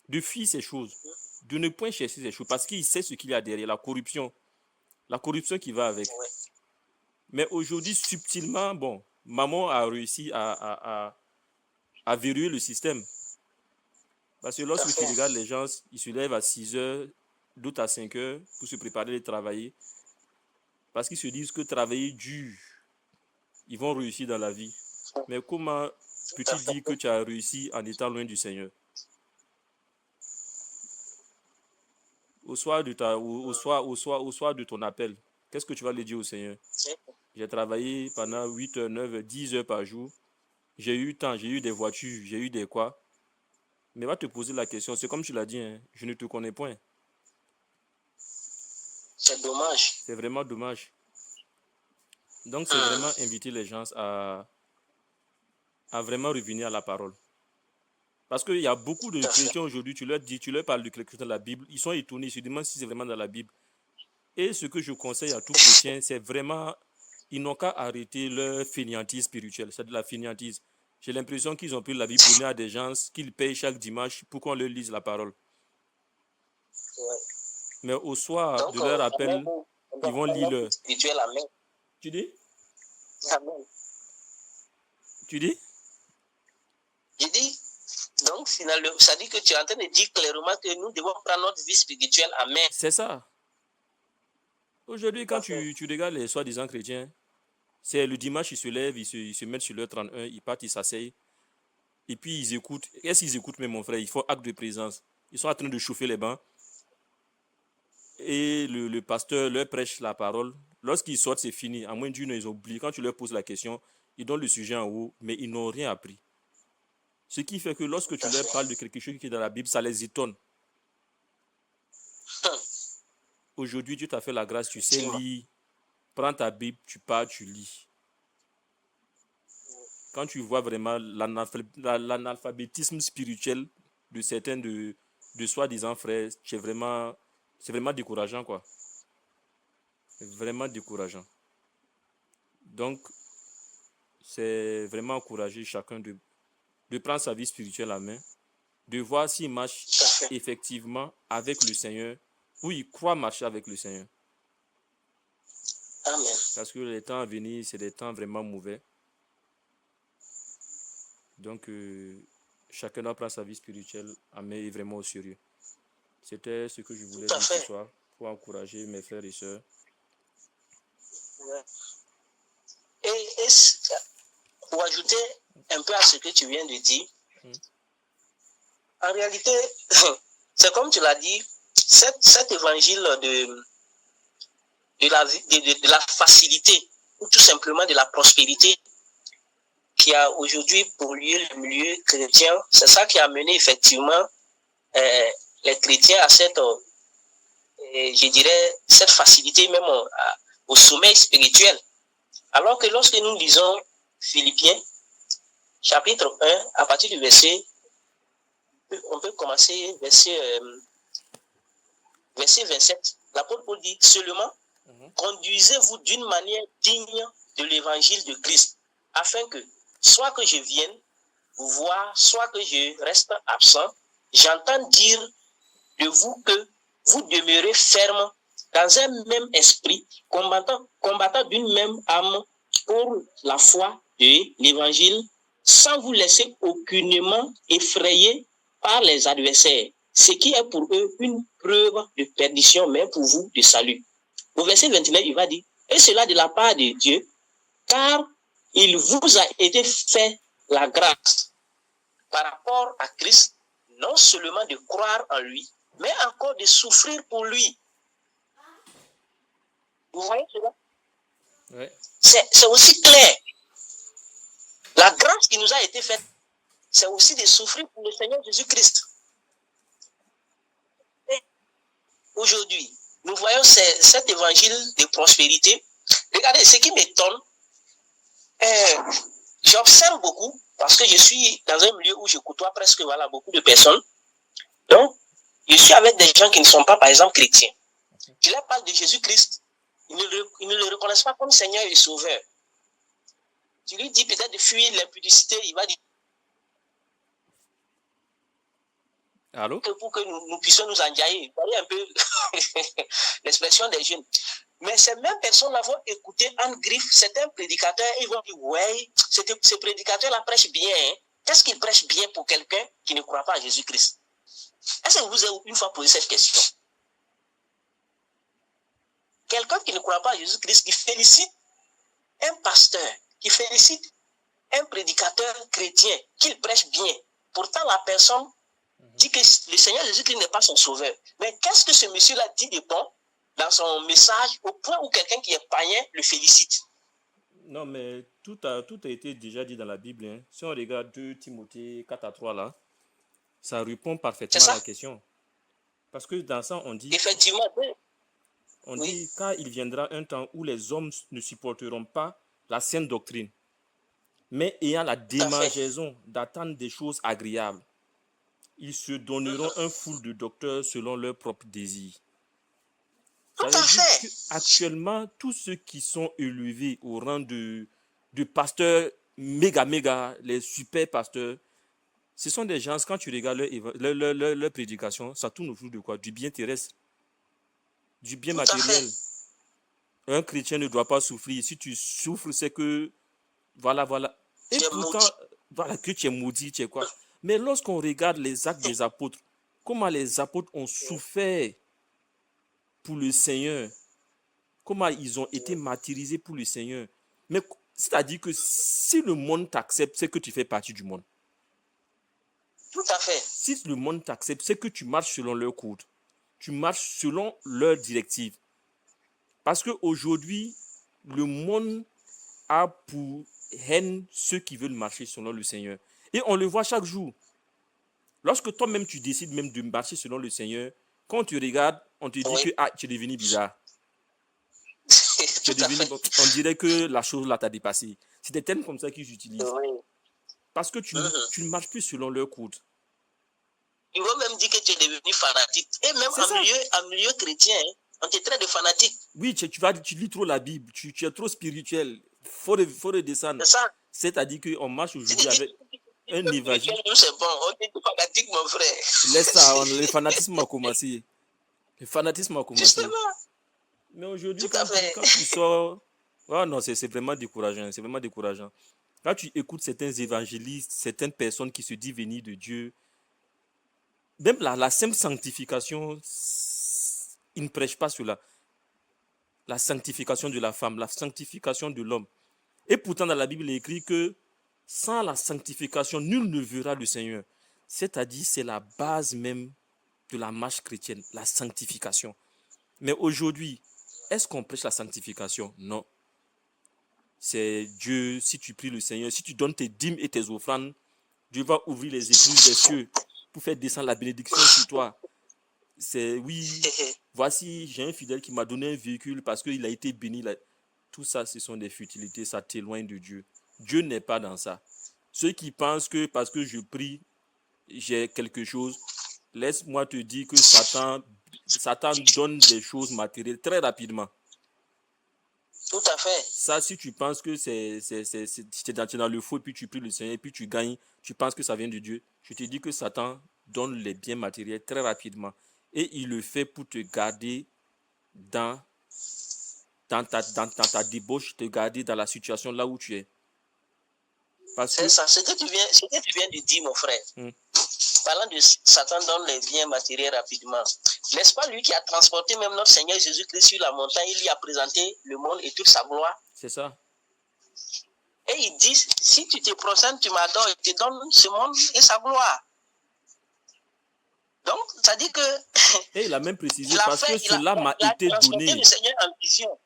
de fuir ces choses, de ne point chercher ces choses, parce qu'il sait ce qu'il y a derrière, la corruption qui va avec. Ouais. Mais aujourd'hui, subtilement, bon, maman a réussi à verrouiller le système. Parce que lorsque tu regardes les gens, ils se lèvent à 6 heures, d'autres à 5 heures pour se préparer à travailler. Parce qu'ils se disent que travailler dur, ils vont réussir dans la vie. Mais comment peux-tu dire que tu as réussi en étant loin du Seigneur? Au soir de ton appel, qu'est-ce que tu vas lui dire au Seigneur? J'ai travaillé pendant 8 heures, 9 heures, 10 heures par jour. J'ai eu temps, j'ai eu des voitures, j'ai eu des quoi. Mais va te poser la question, c'est comme tu l'as dit, hein, je ne te connais point. C'est dommage. C'est vraiment dommage. Donc, c'est vraiment inviter les gens à vraiment revenir à la parole. Parce qu'il y a beaucoup de Tout à fait. chrétiens aujourd'hui, tu leur parles de quelque chose dans la Bible, ils sont étonnés, ils se demandent si c'est vraiment dans la Bible. Et ce que je conseille à tout chrétien, c'est vraiment, ils n'ont qu'à arrêter leur fainéantise spirituelle, c'est de la fainéantise. J'ai l'impression qu'ils ont pris la Bible pour donner à des gens qu'ils payent chaque dimanche pour qu'on leur lise la parole. Ouais. Mais au soir Donc, de leur on appel, ils vont lire leur. spirituel, amen. Tu dis? Amen. Tu dis? Je dis, donc finalement, ça dit que tu es en train de dire clairement que nous devons prendre notre vie spirituelle, amen. C'est ça. Aujourd'hui, quand tu regardes les soi-disant chrétiens, c'est le dimanche, ils se lèvent, ils se mettent sur leur 31, ils partent, ils s'asseyent. Et puis ils écoutent. Qu'est-ce qu'ils écoutent, même mon frère? Ils font acte de présence. Ils sont en train de chauffer les bancs. Et le pasteur leur prêche la parole. Lorsqu'ils sortent, c'est fini. À moins d'une heure, ils ont oublié. Quand tu leur poses la question, ils donnent le sujet en haut, mais ils n'ont rien appris. Ce qui fait que lorsque tu leur parles de quelque chose qui est dans la Bible, ça les étonne. Aujourd'hui, Dieu t'a fait la grâce, tu sais lire. Prends ta Bible, tu pars, tu lis. Quand tu vois vraiment l'analphabétisme spirituel de certains de soi-disant frères, c'est vraiment décourageant, quoi. C'est vraiment décourageant. Donc, c'est vraiment encourager chacun de prendre sa vie spirituelle à main, de voir s'il marche effectivement avec le Seigneur ou il croit marcher avec le Seigneur. Amen. Parce que les temps à venir, c'est des temps vraiment mauvais. Donc, chacun doit prendre sa vie spirituelle à main et vraiment au sérieux. C'était ce que je voulais dire ce soir pour encourager mes frères et sœurs. Ouais. Et pour ajouter un peu à ce que tu viens de dire, en réalité, c'est comme tu l'as dit, cet évangile de la facilité ou tout simplement de la prospérité qui a aujourd'hui pour lieu le milieu chrétien, c'est ça qui a mené effectivement les chrétiens à cette, je dirais, cette facilité même au sommeil spirituel. Alors que lorsque nous lisons Philippiens, chapitre 1, à partir du verset, on peut commencer verset 27, l'apôtre Paul dit seulement, conduisez-vous d'une manière digne de l'évangile de Christ, afin que, soit que je vienne vous voir, soit que je reste absent, j'entends dire de vous que vous demeurez ferme dans un même esprit, combattant d'une même âme pour la foi de l'évangile, sans vous laisser aucunement effrayer par les adversaires, ce qui est pour eux une preuve de perdition, mais pour vous de salut. Au verset 29, il va dire, et cela de la part de Dieu, car il vous a été fait la grâce par rapport à Christ, non seulement de croire en lui, mais encore de souffrir pour lui. Vous voyez cela? Ouais. C'est aussi clair. La grâce qui nous a été faite, c'est aussi de souffrir pour le Seigneur Jésus-Christ. Aujourd'hui, nous voyons cet évangile de prospérité. Regardez, ce qui m'étonne, j'observe beaucoup, parce que je suis dans un milieu où je côtoie presque beaucoup de personnes. Donc, je suis avec des gens qui ne sont pas, par exemple, chrétiens. Je leur parle de Jésus-Christ. Ils ne le reconnaissent pas comme Seigneur et Sauveur. Tu lui dis peut-être de fuir l'impudicité, il va dire Allô? que pour que nous puissions nous enjailler. Vous voyez un peu l'expression des jeunes. Mais ces mêmes personnes-là vont écouter en griffe certains prédicateurs et ils vont dire, ouais, ce prédicateur-là prêche bien. Hein? Qu'est-ce qu'il prêche bien pour quelqu'un qui ne croit pas à Jésus-Christ? Est-ce que vous avez une fois posé cette question? Quelqu'un qui ne croit pas à Jésus-Christ, qui félicite un pasteur, qui félicite un prédicateur chrétien, qu'il prêche bien. Pourtant, la personne dit que le Seigneur Jésus-Christ n'est pas son sauveur. Mais qu'est-ce que ce monsieur-là dit de bon dans son message au point où quelqu'un qui est païen le félicite? Non, mais tout a été déjà dit dans la Bible. Hein. Si on regarde 2 Timothée 4-3 là, ça répond parfaitement à la question. Parce que dans ça, on dit... Effectivement, on dit, car il viendra un temps où les hommes ne supporteront pas la saine doctrine, mais ayant la démangeaison d'attendre des choses agréables. ils se donneront un foule de docteurs selon leurs propres désirs. Tout Ça à veut dire fait. qu'actuellement, tous ceux qui sont élevés au rang de pasteurs méga, les super pasteurs, ce sont des gens, quand tu regardes leur prédication, ça tourne autour de quoi? Du bien terrestre, du bien Tout à fait. matériel. Un chrétien ne doit pas souffrir. Si tu souffres, c'est que, voilà. Et Tu es pourtant, maudit. voilà, que tu es maudit, tu es quoi? Mais lorsqu'on regarde les actes des apôtres, comment les apôtres ont souffert pour le Seigneur, comment ils ont été martyrisés pour le Seigneur. Mais c'est-à-dire que si le monde t'accepte, c'est que tu fais partie du monde. Tout à fait. Si le monde t'accepte, c'est que tu marches selon leur code. Tu marches selon leurs directives. Parce qu'aujourd'hui, le monde a pour haine ceux qui veulent marcher selon le Seigneur. Et on le voit chaque jour. Lorsque toi-même tu décides même de marcher selon le Seigneur, quand tu regardes, on te dit Oui. que tu es devenu bizarre. Tu es Tout à devenu, fait. on dirait que la chose là t'a dépassé. C'est des termes comme ça qu'ils utilisent. Oui. Parce que tu ne marches plus selon leur code. Ils vont même dire que tu es devenu fanatique. Et même en milieu chrétien, hein, on te traite de fanatique. Oui, tu lis trop la Bible, tu es trop spirituel. Faut redescendre. C'est ça. C'est-à-dire qu'on marche Si aujourd'hui tu dis avec un que évangile. c'est bon, on dit que fanatique, mon frère. Laisse ça, le fanatisme a commencé. Le fanatisme a commencé. Justement. Mais aujourd'hui, Tout à fait. quand tu sors, oh non, c'est vraiment décourageant. C'est vraiment décourageant. Quand tu écoutes certains évangélistes, certaines personnes qui se disent venir de Dieu, même la simple sanctification, ils ne prêchent pas cela. La sanctification de la femme, la sanctification de l'homme. Et pourtant, dans la Bible, il est écrit que sans la sanctification, nul ne verra le Seigneur. C'est-à-dire, c'est la base même de la marche chrétienne, la sanctification. Mais aujourd'hui, est-ce qu'on prêche la sanctification? Non. C'est Dieu, si tu pries le Seigneur, si tu donnes tes dîmes et tes offrandes, Dieu va ouvrir les écluses des cieux pour faire descendre la bénédiction sur toi. C'est oui, voici, j'ai un fidèle qui m'a donné un véhicule parce qu'il a été béni. Tout ça, ce sont des futilités, ça t'éloigne de Dieu. Dieu n'est pas dans ça. Ceux qui pensent que parce que je prie, j'ai quelque chose, laisse-moi te dire que Satan donne des choses matérielles très rapidement. Tout à fait. Ça, si tu penses que tu es dans le faux et puis tu pries le Seigneur et puis tu gagnes, tu penses que ça vient de Dieu, je te dis que Satan donne les biens matériels très rapidement. Et il le fait pour te garder dans ta débauche, te garder dans la situation là où tu es. C'est ça, ce que tu viens de dire, mon frère. Parlant de Satan donne les biens matériels rapidement. N'est-ce pas lui qui a transporté même notre Seigneur Jésus-Christ sur la montagne, il lui a présenté le monde et toute sa gloire. C'est ça. Et il dit, si tu te prosternes, tu m'adores, il te donne ce monde et sa gloire. Donc, ça dit que... Et il a même précisé, parce que cela m'a été donné. Le Seigneur en vision.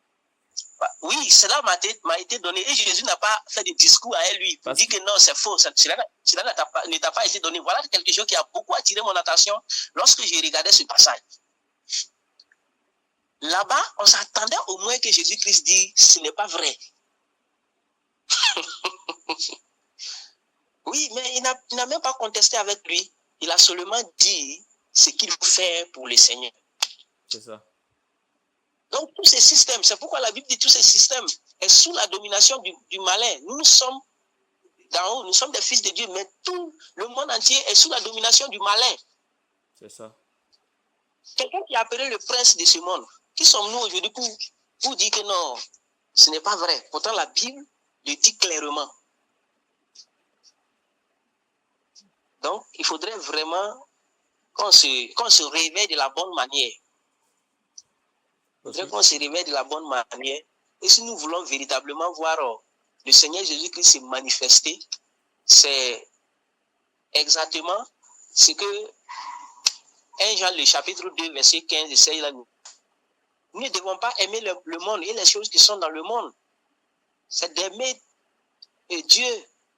Oui, cela m'a été donné. Et Jésus n'a pas fait de discours à lui pour dire que non, c'est faux. Cela ne t'a pas été donné. Voilà quelque chose qui a beaucoup attiré mon attention lorsque j'ai regardé ce passage. Là-bas, on s'attendait au moins que Jésus-Christ dise, ce n'est pas vrai. Oui, mais il n'a même pas contesté avec lui. Il a seulement dit ce qu'il faut faire pour le Seigneur. C'est ça. Donc, tous ces systèmes, c'est pourquoi la Bible dit tous ces systèmes est sous la domination du malin. Nous sommes d'en haut, nous sommes des fils de Dieu, mais tout le monde entier est sous la domination du malin. C'est ça. Quelqu'un qui a appelé le prince de ce monde. Qui sommes-nous aujourd'hui pour dire que non, ce n'est pas vrai? Pourtant, la Bible le dit clairement. Donc, il faudrait vraiment qu'on se réveille de la bonne manière. Il faudrait qu'on se réveille de la bonne manière. Et si nous voulons véritablement voir le Seigneur Jésus-Christ se manifester, c'est exactement ce que 1 Jean, le chapitre 2, verset 15 et 16, là, nous ne devons pas aimer le monde et les choses qui sont dans le monde. C'est d'aimer Dieu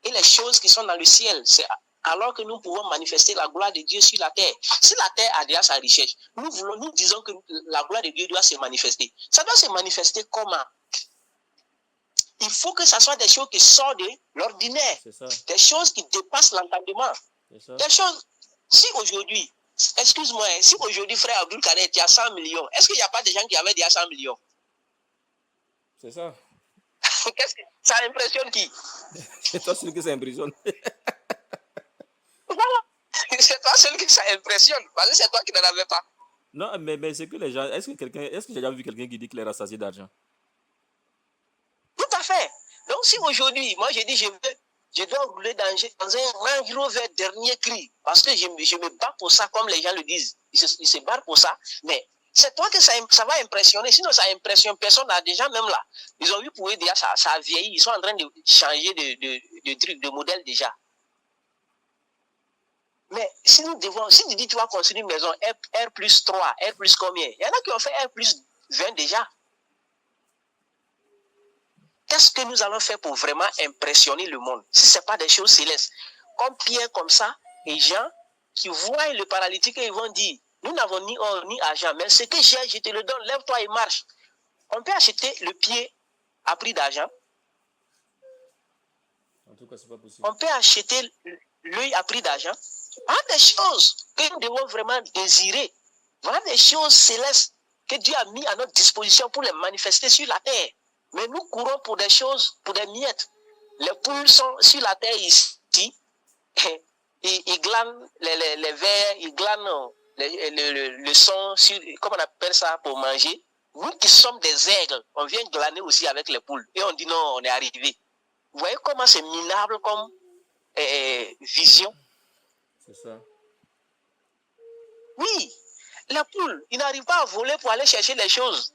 et les choses qui sont dans le ciel. C'est alors que nous pouvons manifester la gloire de Dieu sur la terre. Si la terre a déjà sa richesse, nous disons que la gloire de Dieu doit se manifester. Ça doit se manifester comment? Il faut que ce soit des choses qui sortent de l'ordinaire. Des choses qui dépassent l'entendement. Des choses... Si aujourd'hui, excuse-moi, hein, si aujourd'hui, frère Abdul Kader, tu as 100 millions, est-ce qu'il n'y a pas des gens qui avaient déjà 100 millions? C'est ça. Qu'est-ce que ça impressionne qui? C'est toi celui que ça impressionne. Voilà. C'est toi celui que ça impressionne, parce que c'est toi qui n'en avais pas. Non, mais c'est que les gens. Est-ce que j'ai déjà vu quelqu'un qui dit qu'il est rassasié d'argent? Tout à fait. Donc, si aujourd'hui, moi, je dis, je dois rouler dans un Range Rover dernier cri, parce que je me bats pour ça, comme les gens le disent. Ils se battent pour ça, mais c'est toi que ça va impressionner. Sinon, ça impressionne personne. Déjà, même là, ils ont vu pour eux, déjà, ça a vieilli. Ils sont en train de changer de truc, de modèle déjà. Mais si tu dis tu vas construire une maison R plus 3, R plus combien? Il y en a qui ont fait R plus 20 déjà. Qu'est-ce que nous allons faire pour vraiment impressionner le monde? Si ce n'est pas des choses célestes. Comme Pierre, comme ça, et Jean, qui voient le paralytique et ils vont dire, nous n'avons ni or ni argent, mais ce que j'ai, je te le donne, lève-toi et marche. On peut acheter le pied à prix d'argent. En tout cas, c'est pas possible. On peut acheter l'œil à prix d'argent. Voilà des choses que nous devons vraiment désirer. Voilà des choses célestes que Dieu a mis à notre disposition pour les manifester sur la terre. Mais nous courons pour des choses, pour des miettes. Les poules sont sur la terre ici. Ils glanent les vers, ils glanent le son, comment on appelle ça, pour manger. Nous qui sommes des aigles, on vient glaner aussi avec les poules. Et on dit non, on est arrivé. Vous voyez comment c'est minable comme vision? C'est ça. Oui, les poules, ils n'arrivent pas à voler pour aller chercher les choses.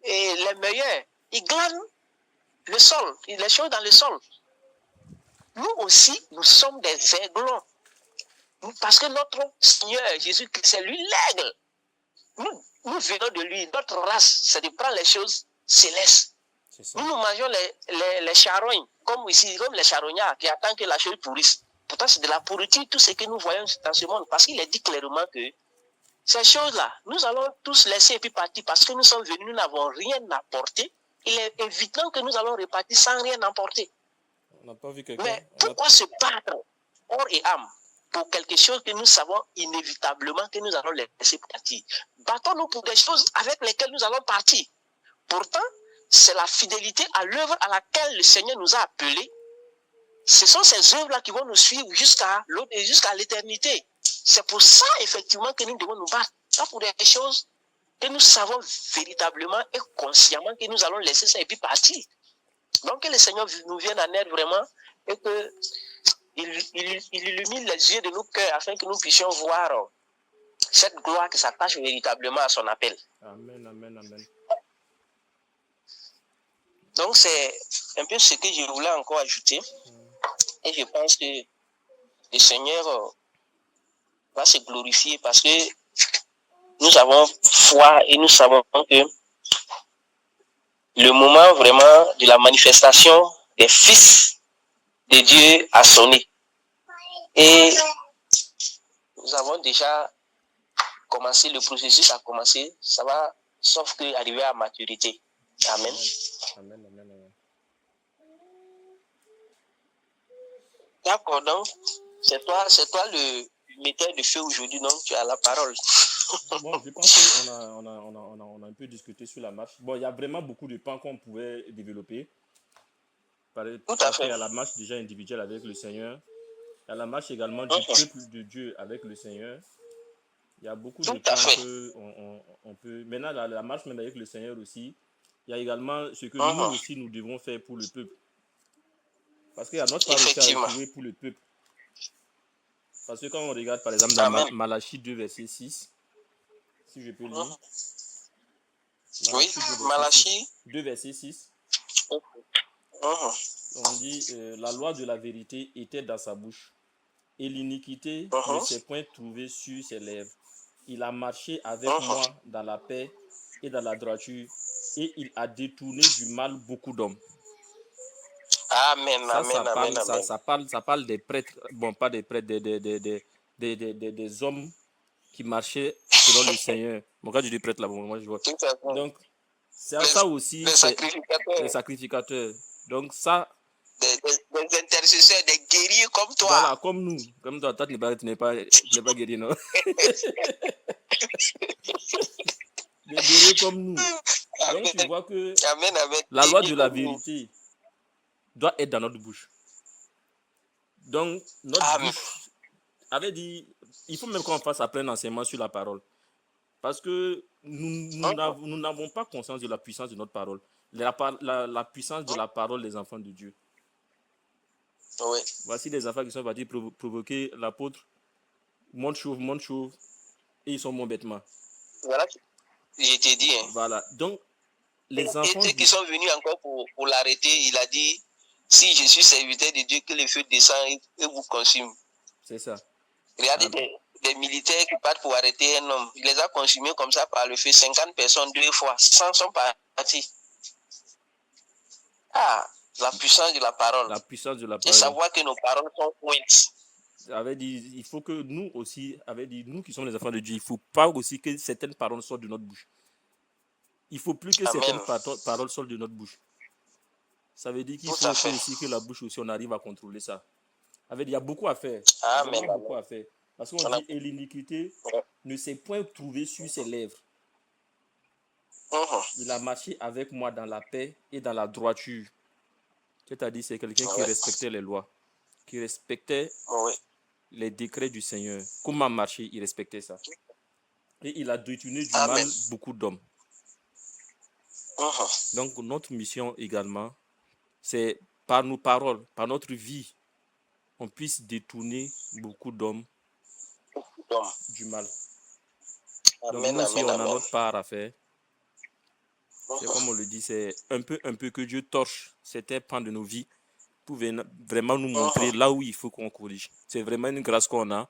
Et les meilleurs, ils glanent le sol, les choses dans le sol. Nous aussi, nous sommes des aiglons. Parce que notre Seigneur Jésus-Christ, c'est lui l'aigle. Nous venons de lui. Notre race, c'est de prendre les choses célestes. Nous mangeons les charognes, comme ici, comme les charognards qui attendent que la chose pourrisse. Pourtant, c'est de la pourriture, tout ce que nous voyons dans ce monde. Parce qu'il est dit clairement que ces choses-là, nous allons tous laisser et puis partir parce que nous sommes venus, nous n'avons rien apporté. Il est évident que nous allons repartir sans rien emporter. On n'a pas vu quelqu'un. Mais pourquoi se battre corps et âme pour quelque chose que nous savons inévitablement que nous allons laisser partir? Battons-nous pour des choses avec lesquelles nous allons partir. Pourtant, c'est la fidélité à l'œuvre à laquelle le Seigneur nous a appelés. Ce sont ces œuvres-là qui vont nous suivre jusqu'à l'éternité. C'est pour ça, effectivement, que nous devons nous battre. Pas pour des choses que nous savons véritablement et consciemment que nous allons laisser ça et puis partir. Donc, que le Seigneur nous vienne en aide vraiment et qu'il illumine les yeux de nos cœurs afin que nous puissions voir cette gloire qui s'attache véritablement à son appel. Amen, amen, amen. Donc, c'est un peu ce que je voulais encore ajouter. Et je pense que le Seigneur va se glorifier parce que nous avons foi et nous savons que le moment vraiment de la manifestation des fils de Dieu a sonné. Et nous avons déjà commencé, le processus a commencé, ça va, sauf qu'arriver à maturité. Amen. Amen, amen, amen. D'accord, donc, c'est toi le metteur de feu aujourd'hui, donc tu as la parole. Bon, je pense qu'on a un peu discuté sur la marche. Bon, il y a vraiment beaucoup de pans qu'on pouvait développer. Parce qu'il y a la marche déjà individuelle avec le Seigneur. Il y a la marche également du peuple de Dieu avec le Seigneur. Il y a beaucoup de pans qu'on peut... Maintenant, la marche même avec le Seigneur aussi. Il y a également ce que nous aussi nous devons faire pour le peuple. Parce qu'il y a notre part aussi à retrouver pour le peuple. Parce que quand on regarde par exemple dans Malachie 2, verset 6, si je peux lire. Oui, Malachie 2, verset 6. On dit la loi de la vérité était dans sa bouche et l'iniquité ne s'est point trouvée sur ses lèvres. Il a marché avec moi dans la paix et dans la droiture et il a détourné du mal beaucoup d'hommes. Amen, ça parle des prêtres, bon pas des prêtres, des hommes qui marchaient selon le Seigneur. Bon, quand je dis prêtre là, bon, moi je vois. Donc, c'est ça aussi, les sacrificateurs. Donc ça, des intercesseurs, des guerriers comme toi. Voilà, comme nous. Comme toi, tu n'es pas guéri, non? Des guerriers comme nous. Donc, tu vois que Amen, amen. la loi Guerriers de la comme nous. vérité doit être dans notre bouche. Donc, notre Amen. bouche avait dit, il faut même qu'on fasse après un enseignement sur la parole. Parce que nous n'avons pas conscience de la puissance de notre parole. La puissance de la parole des enfants de Dieu. Oui. Voici des enfants qui sont partis provoquer l'apôtre. Monte chauve, et ils sont morts bêtement. Voilà, je t'ai dit. Hein. Voilà. Donc, les Et enfants... ceux qui sont venus encore pour l'arrêter, il a dit, si je suis serviteur de Dieu, que le feu descend et vous consume. C'est ça. Regardez des militaires qui partent pour arrêter un homme. Il les a consumés comme ça par le feu. 50 personnes, 2 fois. 100 sont partis. Ah, la puissance de la parole. La puissance de la Et parole. savoir que nos paroles sont pointes. Avait dit, il faut que nous aussi, nous qui sommes les enfants de Dieu, il ne faut pas aussi que certaines paroles sortent de notre bouche. Il ne faut plus que Amen. certaines paroles sortent de notre bouche. Ça veut dire qu'il faut aussi que la bouche aussi, on arrive à contrôler ça. Il y a beaucoup à faire. Amen. Vraiment beaucoup à faire. Parce qu'on dit, et l'iniquité ne s'est point trouvée sur ses lèvres. Il a marché avec moi dans la paix et dans la droiture. C'est-à-dire, c'est quelqu'un qui respectait les lois, qui respectait les décrets du Seigneur. Comment marcher, il respectait ça. Et il a détourné du mal beaucoup d'hommes. Donc, notre mission également, c'est par nos paroles, par notre vie, on puisse détourner beaucoup d'hommes du mal. Donc, nous aussi, on a notre part à faire. C'est comme on le dit, c'est un peu que Dieu torche certains pans de nos vies pour vraiment nous montrer là où il faut qu'on corrige. C'est vraiment une grâce qu'on a.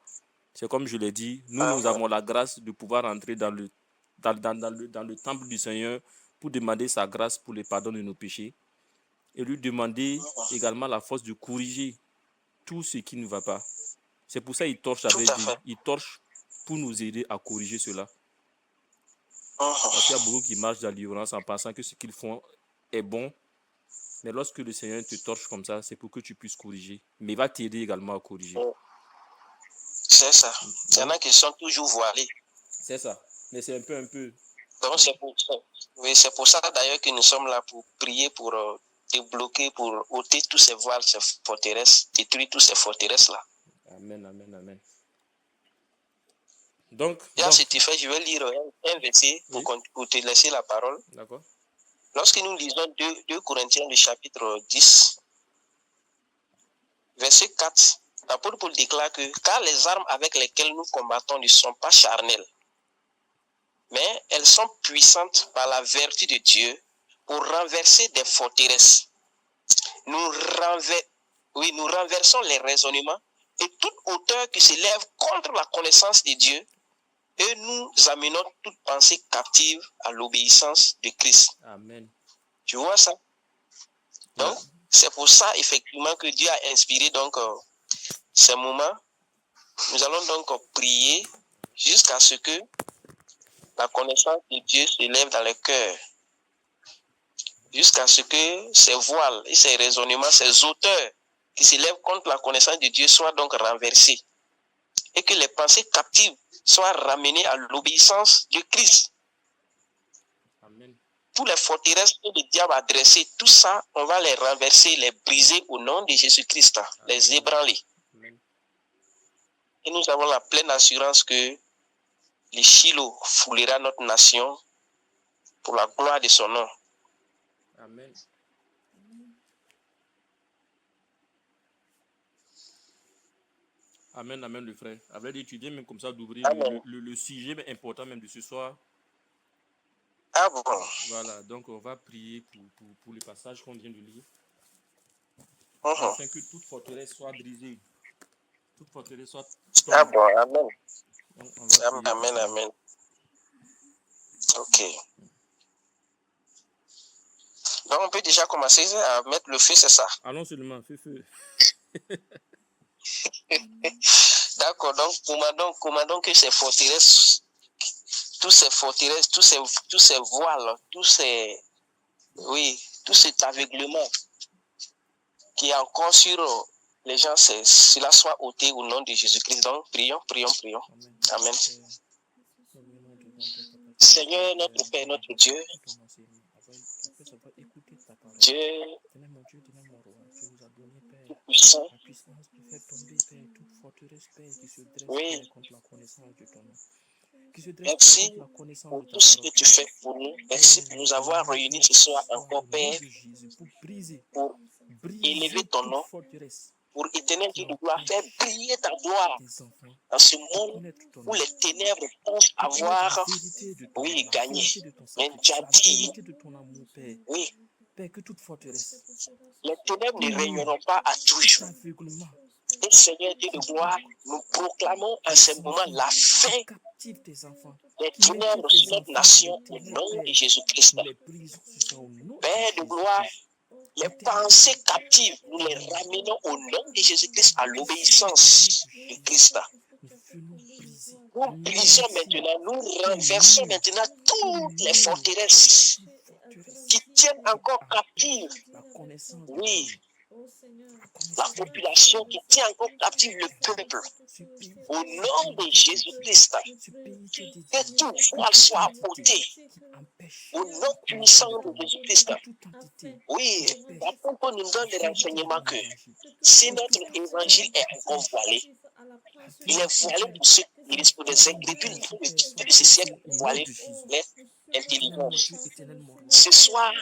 C'est comme je l'ai dit, nous avons la grâce de pouvoir entrer dans le temple du Seigneur pour demander sa grâce pour le pardon de nos péchés et lui demander également la force de corriger tout ce qui ne va pas. C'est pour ça qu'il torche avec Dieu. Il torche pour nous aider à corriger cela. Parce qu'il y a beaucoup qui marchent dans l'ignorance en pensant que ce qu'ils font est bon. Mais lorsque le Seigneur te torche comme ça, c'est pour que tu puisses corriger. Mais il va t'aider également à corriger. C'est ça. Il y en a qui sont toujours voilés. C'est ça. Mais c'est un peu. Donc c'est pour ça. Oui, c'est pour ça d'ailleurs que nous sommes là pour prier, pour débloquer, pour ôter tous ces voiles, ces forteresses, détruire tous ces forteresses-là. Amen. Donc, si tu fais, je vais lire un verset pour te laisser la parole. D'accord. Lorsque nous lisons 2 Corinthiens, le chapitre 10, verset 4, l'apôtre Paul déclare que « Car les armes avec lesquelles nous combattons ne sont pas charnelles, mais elles sont puissantes par la vertu de Dieu pour renverser des forteresses. Nous renversons les raisonnements et toute hauteur qui s'élève contre la connaissance de Dieu et nous amenons toute pensée captive à l'obéissance de Christ. » Amen. Tu vois ça? Donc, c'est pour ça, effectivement, que Dieu a inspiré donc ces moments. Nous allons donc prier jusqu'à ce que la connaissance de Dieu s'élève dans le cœur. Jusqu'à ce que ces voiles et ces raisonnements, ces auteurs qui s'élèvent contre la connaissance de Dieu soient donc renversés. Et que les pensées captives soient ramenées à l'obéissance de Christ. Amen. Tous les forteresses que le diable a dressées, tout ça, on va les renverser, les briser au nom de Jésus-Christ, les ébranler. Amen. Et nous avons la pleine assurance que le Shiloh foulera notre nation pour la gloire de son nom. Amen. Amen, le frère. Avec d'étudier même comme ça, d'ouvrir le sujet important même de ce soir. Ah bon? Voilà, donc on va prier pour le passage qu'on vient de lire. Afin que toute forteresse soit brisée. Toute forteresse soit tombée. Ah bon, amen. Donc, Amen. Ok. Donc on peut déjà commencer à mettre le feu, c'est ça? Allons seulement, feu. D'accord, donc commandons que ces forteresses, tous ces voiles, tout cet aveuglement qui est encore sur les gens, cela soit ôté au nom de Jésus-Christ. Donc, prions. Amen. Seigneur, notre Père, notre Dieu, Dieu tout-puissant, oui, merci pour tout ce que tu fais pour nous. Merci pour nous avoir réunis ce soir encore, Père, pour élever ton nom, pour éternel Dieu de gloire, faire briller ta gloire dans ce monde où les ténèbres pensent avoir, oui, gagné. Mais tu as dit, oui, les ténèbres ne régneront pas à toujours. Et Seigneur Dieu de gloire, nous proclamons en ce moment la fin des ténèbres sur notre nation au nom de Jésus-Christ. Père de gloire, les pensées captives, nous les ramenons au nom de Jésus-Christ à l'obéissance de Christ. Nous brisons maintenant, nous renversons maintenant toutes les forteresses qui tiennent encore captives, oui, la population qui tient encore captive le peuple. Au nom de Jésus-Christ, que tout voile soit ôté. Au nom puissant de Jésus-Christ. Oui, la Bible nous donne des renseignements que si notre évangile est encore voilé, il est voilé pour ceux qui risquent des ingrédules de ce siècle, voilé les intelligences. Ce soir,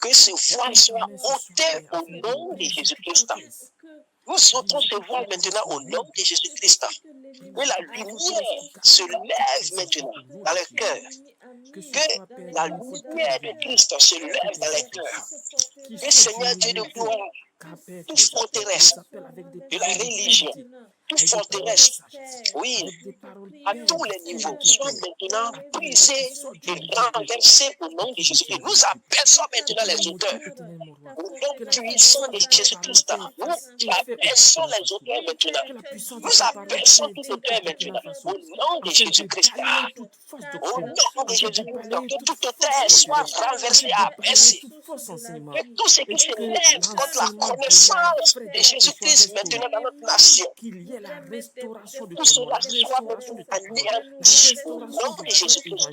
que ce voile soit ôté au nom de Jésus-Christ. Nous sautons ce voile maintenant au nom de Jésus-Christ. Que la lumière se lève maintenant dans le cœur. Que la lumière de Christ se lève dans les cœurs. Que Seigneur Dieu de gloire, toute forteresse de la religion, toute forteresse, oui, à tous les niveaux, soit maintenant brisée et renversée au nom de Jésus-Christ. Nous abaissons maintenant les auteurs. Au nom puissant de Jésus-Christ, nous abaissons les auteurs maintenant. Nous abaissons tout auteur maintenant. Au nom de Jésus-Christ. Au nom de Jésus-Christ, que tout auteur soit renversé, abaissé. Que tout ce qui se lève contre la connaissance de Jésus-Christ maintenant dans notre nation, tout cela soit maintenant anéanti au nom de Jésus-Christ.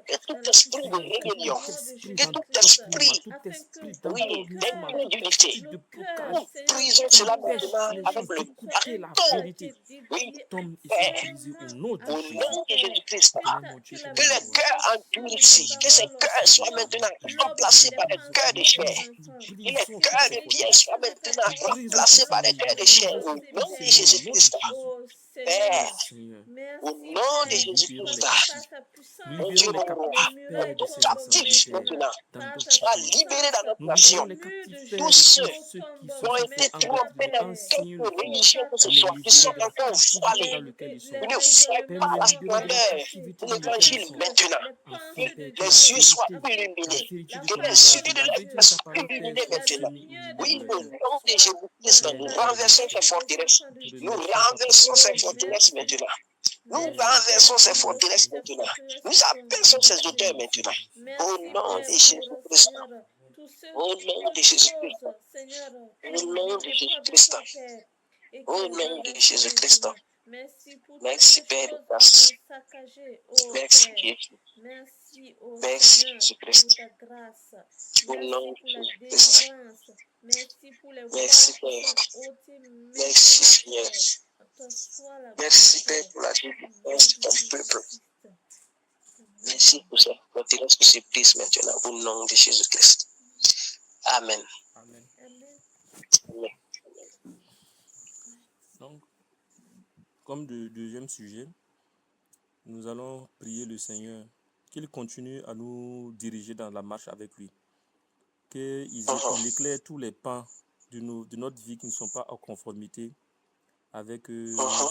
Que tout esprit de rébellion, que tout esprit, oui, d'incrédulité, nous brisons cela maintenant avec le bâton, oui, Père, au nom de Jésus-Christ. Que les cœurs endurcis, que ces cœurs soient maintenant remplacés par des cœurs de chair. Que les cœurs de pierre soient maintenant remplacés par des cœurs de chair. Au nom de Jésus-Christ. Père, au nom de Jésus-Christ, mon Dieu, mon roi, tout captif maintenant soit libéré dans notre nation. Tous ceux qui ont été trompés dans quelque religion que ce soit, qui sont encore voilés, ne voient pas la splendeur de l'évangile maintenant. Que les yeux soient illuminés, que les yeux de l'être soient illuminés maintenant. Oui, au nom de Jésus-Christ, nous renversons ces forteresses. Nous renversons ces forteresses maintenant. Nous renversons ces forteresses maintenant. Nous abaissons ces auteurs maintenant. Au nom de Jésus-Christ. Au nom de Jésus-Christ. Au nom de Jésus-Christ. Au nom de Jésus-Christ. Merci Père de grâce. Merci Jésus. Merci Jésus-Christ. Au nom de Jésus-Christ. Merci Père. Merci Seigneur. Merci Père pour la délivrance de ton peuple. Merci pour cette forteresse que se brise maintenant au nom de Jésus-Christ. Amen. Amen. Amen. Donc, comme deuxième sujet, nous allons prier le Seigneur qu'il continue à nous diriger dans la marche avec lui. Qu'il éclaire tous les pans de notre vie qui ne sont pas en conformité avec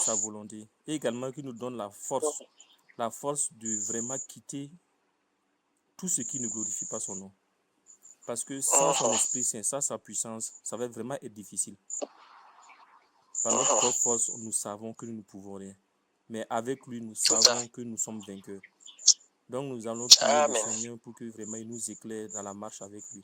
sa volonté. Et également qu'il nous donne la force de vraiment quitter tout ce qui ne glorifie pas son nom. Parce que sans son Esprit Saint, sans sa puissance, ça va vraiment être difficile. Par notre propre force, nous savons que nous ne pouvons rien. Mais avec lui, nous savons que nous sommes vainqueurs. Donc nous allons prier le Seigneur pour que vraiment il nous éclaire dans la marche avec lui.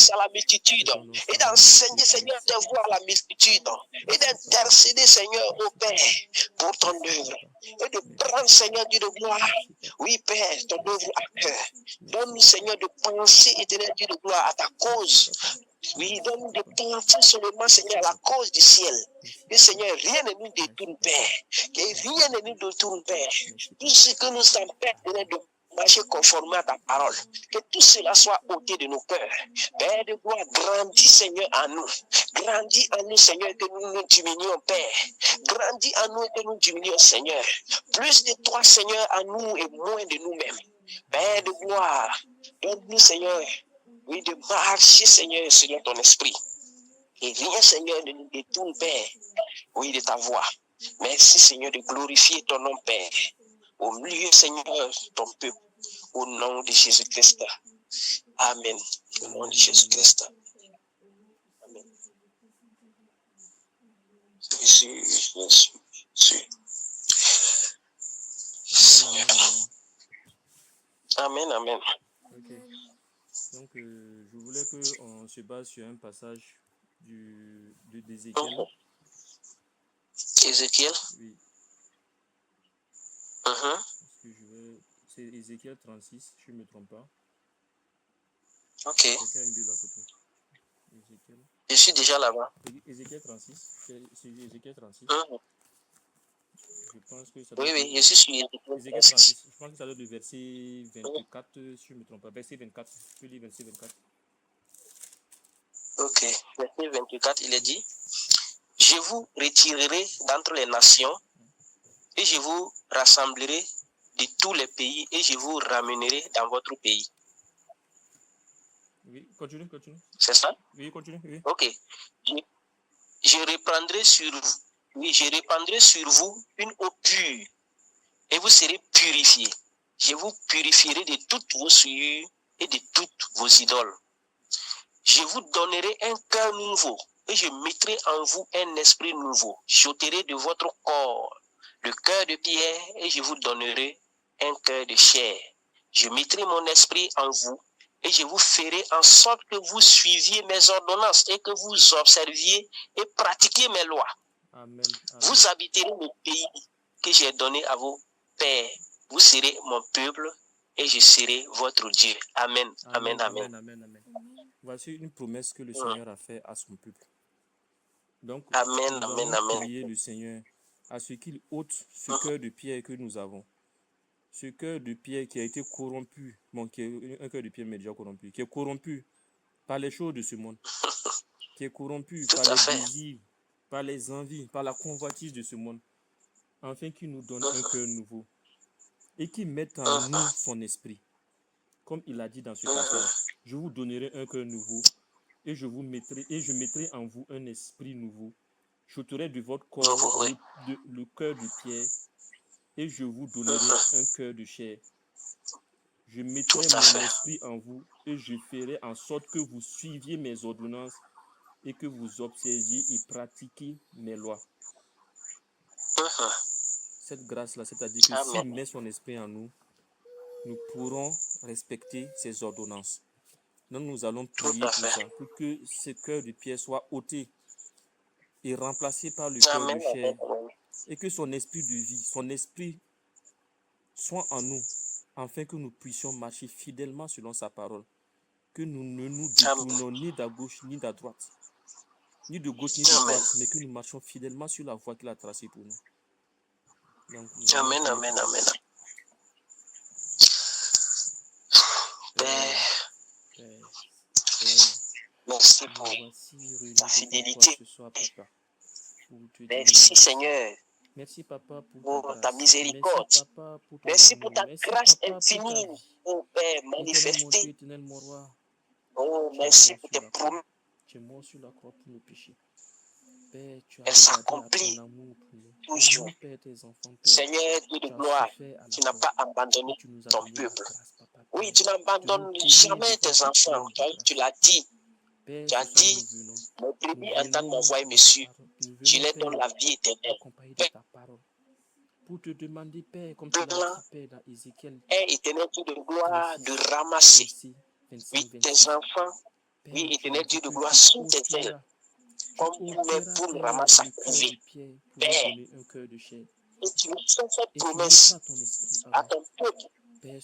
fils à la multitude et d'enseigner, Seigneur, tes voix à la multitude et d'intercéder, Seigneur, au Père pour ton œuvre et de prendre, Seigneur, Dieu de gloire. Oui, Père, ton œuvre à cœur. Donne-nous, Seigneur, de penser, éternel Dieu de gloire, à ta cause. Oui, donne-nous de penser seulement, Seigneur, à la cause du ciel. Que, Seigneur, rien ne nous détourne, Père. Que rien ne nous détourne, Père. Tout ce que nous empêche de marcher conformément à ta parole. Que tout cela soit ôté de nos cœurs. Père de gloire, grandis, Seigneur, en nous. Grandis en nous, Seigneur, que nous nous diminuions, Père. Grandis en nous et que nous diminuons, Seigneur. Plus de toi, Seigneur, en nous et moins de nous-mêmes. Père de gloire, donne-nous, Seigneur, oui, de marcher, Seigneur, selon ton esprit. Et rien, Seigneur, ne nous détourne, Père, oui, de ta voix. Merci, Seigneur, de glorifier ton nom, Père. Au milieu, Seigneur, ton peuple. Au nom de Jésus-Christ. Amen. Au nom de Jésus-Christ. Amen. Jésus. Amen, amen. Ok. Donc, je voulais qu'on se base sur un passage d'Ézéchiel. Ézéchiel. Oui. Uh-huh. C'est Ézéchiel 36, je ne me trompe pas. Ok. Quelqu'un a une Bible à côté. Ézéchiel. Je suis déjà là-bas. Ézéchiel 36. C'est Ézéchiel 36. Uh-huh. Je pense que ça doit Oui, je suis sur Ézéchiel 36. Je pense que ça doit être le verset 24, si je ne me trompe pas. Verset 24. Je lis verset 24. Ok. Verset 24, il est dit: Je vous retirerai d'entre les nations et je vous rassemblerai de tous les pays et je vous ramènerai dans votre pays. Oui, continue. C'est ça? Oui, continue. Oui. Ok. Je répandrai sur vous une eau pure et vous serez purifiés. Je vous purifierai de toutes vos souillures et de toutes vos idoles. Je vous donnerai un cœur nouveau et je mettrai en vous un esprit nouveau. J'ôterai de votre corps le cœur de pierre et je vous donnerai un cœur de chair. Je mettrai mon esprit en vous et je vous ferai en sorte que vous suiviez mes ordonnances et que vous observiez et pratiquiez mes lois. Amen. Vous habiterez le pays que j'ai donné à vos pères. Vous serez mon peuple et je serai votre Dieu. Amen. Amen. Voici une promesse que le Seigneur a faite à son peuple. Donc, amen, nous amen, allons amen. prier le Seigneur à ce qu'il ôte ce cœur de pierre que nous avons. Ce cœur de pierre qui a été corrompu, qui est un cœur de pierre mais déjà corrompu, qui est corrompu par les choses de ce monde, qui est corrompu par les désirs, par les envies, par la convoitise de ce monde, afin qu'il nous donne un cœur nouveau et qu'il mette en nous son esprit. Comme il a dit dans ce passage, je vous donnerai un cœur nouveau et je mettrai en vous un esprit nouveau. J'ôterai de votre corps le cœur de pierre et je vous donnerai un cœur de chair. Je mettrai mon esprit en vous et je ferai en sorte que vous suiviez mes ordonnances et que vous observiez et pratiquiez mes lois. Cette grâce-là, c'est-à-dire que s'il met son esprit en nous, nous pourrons respecter ses ordonnances. Donc nous allons prier pour ça, pour que ce cœur de pierre soit ôté et remplacé par le cœur de chair et que son esprit de vie, son esprit soit en nous, afin que nous puissions marcher fidèlement selon sa parole, que nous ne nous détournons ni de gauche ni de droite, ni de gauche ni de droite, mais que nous marchions fidèlement sur la voie qu'il a tracée pour nous. Donc, amen. Merci pour ta fidélité. Merci Seigneur. Merci Papa pour ta miséricorde. Merci pour ta grâce infinie, ô Père, manifestée. Oh, merci pour tes promesses. Tu es mort sur la croix pour nos péchés. Père, tu as elle s'accomplit toujours. Seigneur, Dieu de gloire, tu n'as pas abandonné ton peuple. Oui, tu n'abandonnes jamais tes enfants. Tu l'as dit. Tu as dit, mon brebis entend ma voix et me suit. Je leur donne la vie éternelle. Pour te demander, Père, comme tu l'as dit, Père, dans Ézéchiel, éternel Dieu de gloire, de ramasser, oui, tes enfants, oui, éternel Dieu de gloire, sous tes ailes, comme une poule ramasse sa couvée. Père, et tu me fais cette promesse à ton peuple. Père,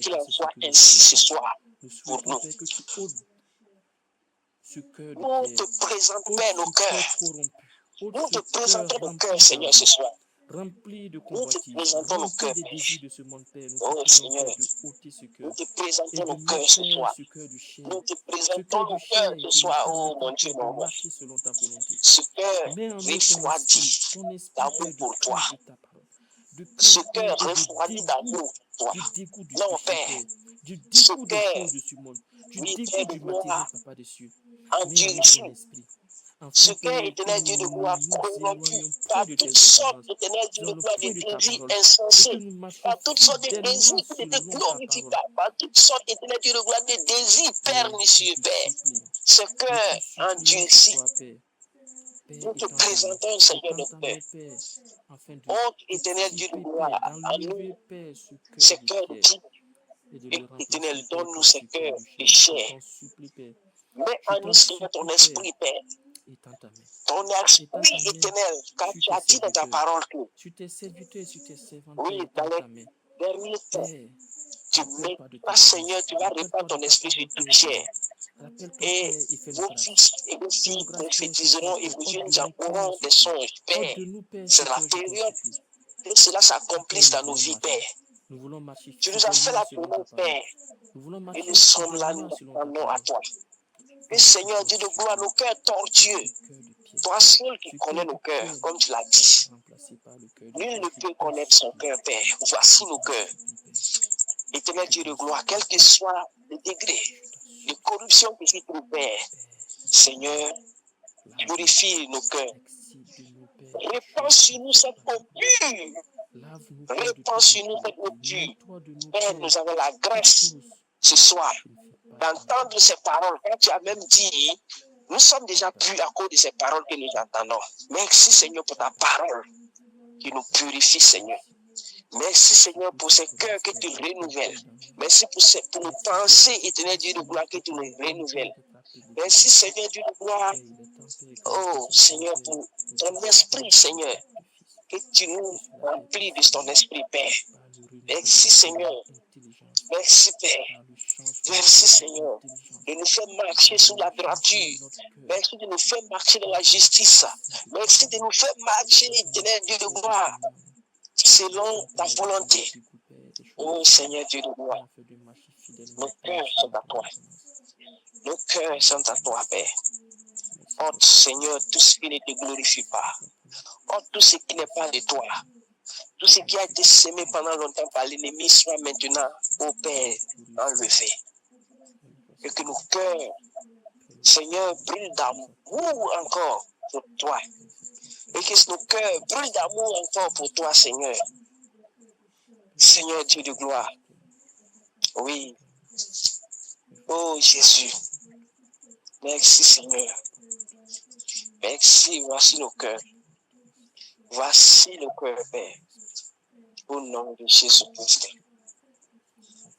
qu'il en soit ainsi ce soir pour nous. ce cœur de Nous pierre. te présentons, Ôte Père, nos ce cœurs. cœur corrompu. Ôte Nous ce te présentons cœur nos rempli cœurs, Seigneur, ce d'argent, soir. rempli de Nous te convoitise, présentons nos rempli cœurs, des Père. désirs de ce monde, Père. Nous te Oh, prions, Seigneur, Père, de ôter ce nous cœur te et présentons de nos mettre, cœurs ce Père, soir. ce cœur de chair. Nous te Ce présentons cœur de nos cœurs chair ce qui ne soir, oh permettra mon Dieu, pas de mon roi. marcher selon ta volonté. Ce cœur Mets en nous refroidi ton esprit, d'amour Père, de pour toi. crainte de ta parole, de Ce crainte, Père, cœur et refroidi d'amour pour toi. du dégoût du Non, péché, Père, Père, du ce dégoût des cœur, choses de ce monde, du oui, dégoût Père de du matériel, gloire, Papa des cieux. Mets en nous endurci. ton esprit, Ce afin, cœur, Père, que éternel Dieu de nous gloire, ne nous corrompu éloignions point par de toutes tes sortes, ordonnances, éternel Dieu de éloignons gloire, point de de ta désirs parole, et que insensés, nous marchions par toutes sortes de fidèlement désirs qui ne te selon ta glorifient parole. pas, par toutes sortes, éternel Dieu de gloire, de désirs Père, pernicieux, nous te Père. supplions. Ce Nous cœur te supplions ce endurci, soir, Père. Père, nous te présentons, Seigneur étends notre ta Père. main, Père, afin Oh, éternel Dieu de d'extirper, gloire, Père, à nous, d'enlever, Père, ce ce cœur de cœur pierre digne. et de Et le remplacer, éternel, Père, donne-nous par ce ce cœur cœur de de chair. Je chair. t'en supplie, Père. Mets Je en t'en nous, Seigneur, ton supplie, Père. esprit, Père. Étends ta main. Ton Étends esprit ta main éternel, car sur tu tes as dit dans ta serviteurs. parole que, Sur tes serviteurs et sur tes servantes, oui, Père, dans étends les ta main. derniers temps, Père, tu rappelle-toi de mettras, tes Seigneur, promesses. tu vas répandre Rappelle-toi de ton ta esprit sur parole, toute Père chair. éternel. Rappelle-toi, Et Père, et fais-nous vos grâce. fils et vos Fais-nous filles grâce, Père, ce soir, prophétiseront et Père. vos jeunes Ôte-de-nous, Père, auront ce des cœur. songes, Père. Ôte-de-nous, Père, ce C'est la cœur, je t'en période supplie. que cela Car, Père, s'accomplisse nous dans nos voulons vies, marcher. Père. Nous voulons marcher Tu nous as fait fidèlement la selon ta promesse, parole. Père. Nous voulons Et nous marcher sommes là, nous fidèlement selon ta attendons à parole. toi. Que Père, je Seigneur t'en Dieu de gloire, supplie. nos cœurs Que tortueux, ce cœur de pierre, toi seul qui ce connais cœur nos de cœurs, pierre, comme tu l'as soit dit. remplacé par le cœur de Nul chair. ne Je peut t'en connaître son supplie. cœur, Père. Je Voici nos t'en cœurs. supplie, Père. Éternel Je Dieu de t'en gloire, supplie, quel que Père. soit le degré Je t'en de supplie, corruption que j'y trouve, Père. Père. Seigneur, Lave-nous. purifie nos cœurs. Excite-nous, Père, de Répands choses sur qui nous ne cette sont pas eau de toi. pure. Lave-nous, Père, de Répands toute sur nous cette eau impureté. pure. Nettoie de nous, Père, Père, nous avons la toutes grâce choses ce soir qui ne fait pas de toi. d'entendre ces paroles. Quand tu as même dit, nous sommes déjà purs à cause de ces paroles que nous entendons. Merci Seigneur pour ta parole qui nous purifie, Seigneur. Merci Seigneur pour ces cœurs que tu renouvelles. Merci pour nos pensées, éternel Dieu de gloire, que tu nous renouvelles. Merci Seigneur Dieu de gloire. Oh Seigneur, pour ton esprit, Seigneur, que tu nous remplis de ton esprit, Père. Merci Seigneur. Merci Père. Merci Seigneur de nous faire marcher sous la droiture. Merci de nous faire marcher dans la justice. Merci de nous faire marcher, éternel Dieu de gloire, selon ta volonté. Oh Seigneur Dieu de gloire, nos cœurs sont à toi. Nos cœurs sont à toi, Père. Ôte, Seigneur, tout ce qui ne te glorifie pas. Ôte tout ce qui n'est pas de toi. Tout ce qui a été semé pendant longtemps par l'ennemi soit maintenant, ô Père, enlevé. Et que nos cœurs, Seigneur, brûlent d'amour encore pour toi. Et que nos cœurs brûlent d'amour encore pour toi, Seigneur. Seigneur Dieu de gloire. Oui. Oh Jésus. Merci Seigneur. Merci. Voici nos cœurs. Voici le cœur, Père. Au nom de Jésus-Christ.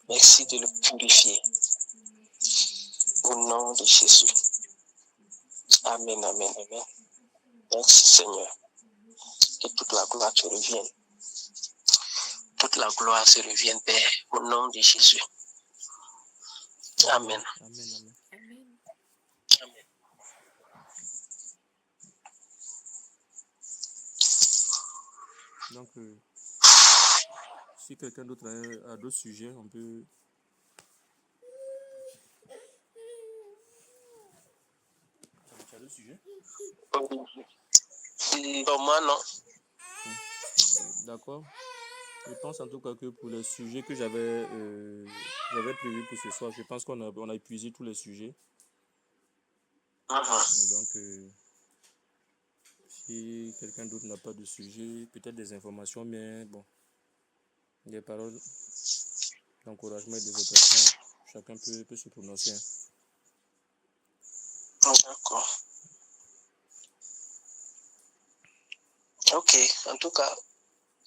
Merci de le purifier. Au nom de Jésus. Amen, amen, amen. Merci Seigneur. Que toute la gloire te revienne. Toute la gloire se revienne, Père. Au nom de Jésus. Amen. Amen, amen. Amen. Amen. Donc, si quelqu'un d'autre a d'autres sujets, on peut... Tu as d'autres sujets? Moi, non. D'accord. Je pense en tout cas que pour les sujets que j'avais prévus pour ce soir, je pense qu'on a épuisé tous les sujets. Donc, si quelqu'un d'autre n'a pas de sujet, peut-être des informations, mais bon, des paroles d'encouragement et d'exhortation, chacun peut se prononcer. D'accord. Ok, en tout cas,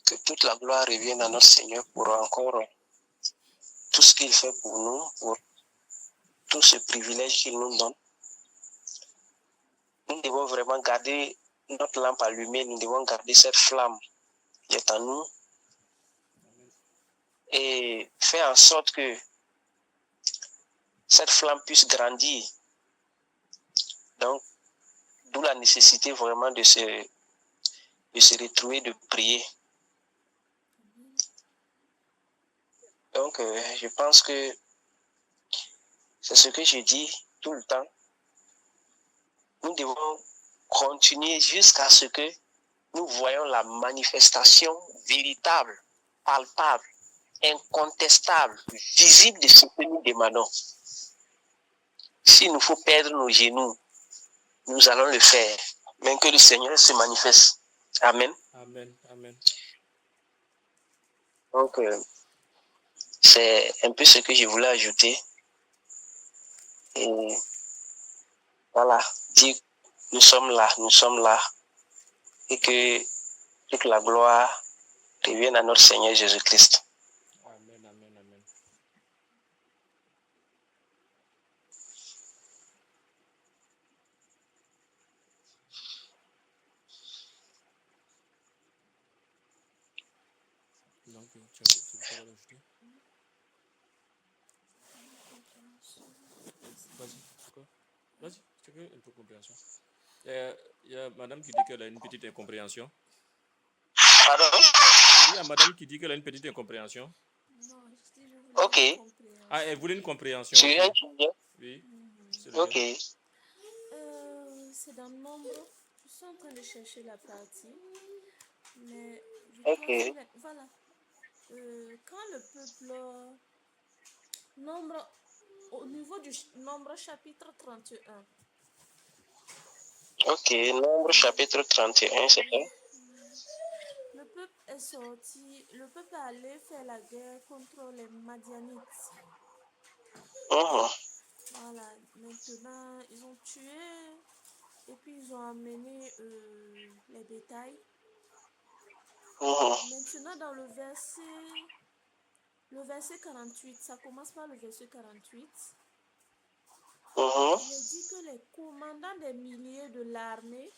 que toute la gloire revienne à notre Seigneur pour encore tout ce qu'il fait pour nous, pour tout ce privilège qu'il nous donne. Nous devons vraiment garder notre lampe allumée, nous devons garder cette flamme qui est en nous et faire en sorte que cette flamme puisse grandir Donc, d'où la nécessité vraiment de se retrouver, de prier. Donc, je pense que c'est ce que je dis tout le temps. Nous devons continuer jusqu'à ce que nous voyons la manifestation véritable, palpable, incontestable, visible de ce que nous demandons. S'il nous faut perdre nos genoux, nous allons le faire. Mais que le Seigneur se manifeste. Amen. Amen. Amen. Donc, c'est un peu ce que je voulais ajouter. Et voilà, dire nous sommes là. Et que toute la gloire revienne à notre Seigneur Jésus-Christ. Amen. Amen. Amen. Donc, tu as rajouté? Vas-y, quoi? Vas-y, c'est un peu de compréhension. Il y a madame qui dit qu'elle a une petite incompréhension. Pardon? Il y a madame qui dit qu'elle a une petite incompréhension. Non, je dis, je voulais Ok. une compréhension. Ah, elle voulait une compréhension. Tu viens, Ok. tu viens. Oui. C'est Ok. lequel? C'est dans le nombre. Je suis en train de chercher la partie. Mais je Ok. pense que, voilà. Quand le peuple. Nombre. Au niveau du nombre chapitre 31. Ok. Nombre chapitre 31, c'est ça? Le peuple est sorti. Le peuple est allé faire la guerre contre les Madianites. Voilà. Maintenant, ils ont tué. Et puis ils ont amené les bétails. Maintenant, dans le verset 48, ça commence par le verset 48. Il est dit que les commandants des milliers de l'armée,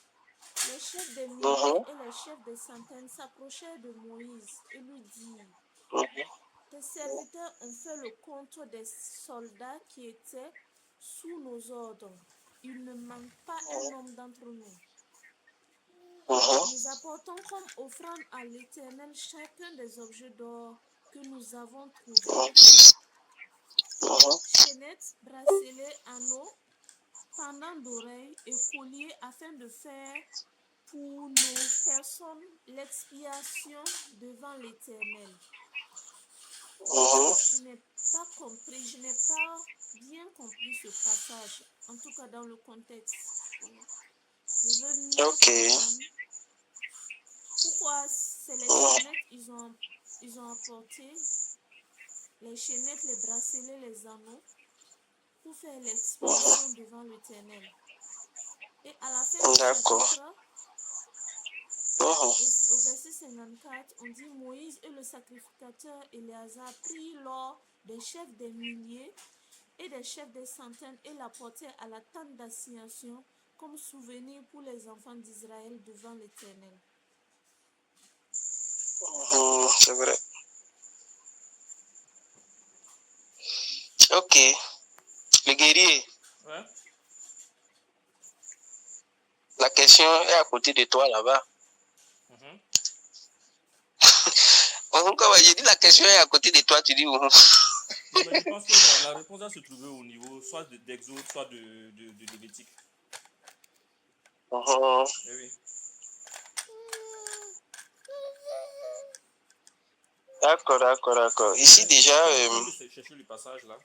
les chefs des milliers et les chefs des centaines s'approchèrent de Moïse et lui dirent: tes serviteurs ont fait le compte des soldats qui étaient sous nos ordres. Il ne manque pas un homme d'entre nous. Nous apportons comme offrande à l'Éternel chacun des objets d'or que nous avons trouvés: chaînettes, bracelets, anneaux, pendants d'oreilles et colliers, afin de faire pour nos personnes l'expiation devant l'Éternel. Je n'ai pas compris, je n'ai pas bien compris ce passage, en tout cas dans le contexte. Je veux mieux comprendre pourquoi c'est les chaînettes ils ont apporté, les chaînettes, les bracelets, les anneaux, pour faire l'expiation devant l'Éternel. Et à la fin du chapitre, au verset 54, on dit: Moïse et le sacrificateur Éléazar prirent l'or des chefs des milliers et des chefs des centaines et l'apportèrent à la tente d'assignation comme souvenir pour les enfants d'Israël devant l'Éternel. C'est vrai. Ok. Le guerrier. Ouais. La question est à côté de toi là-bas. Quand j'ai dit la question est à côté de toi, tu dis Non, mais je pense que la réponse va se trouver au niveau soit d'Exode, soit de Lévitique. Oui. D'accord. Ici déjà. Je vais chercher le passage là.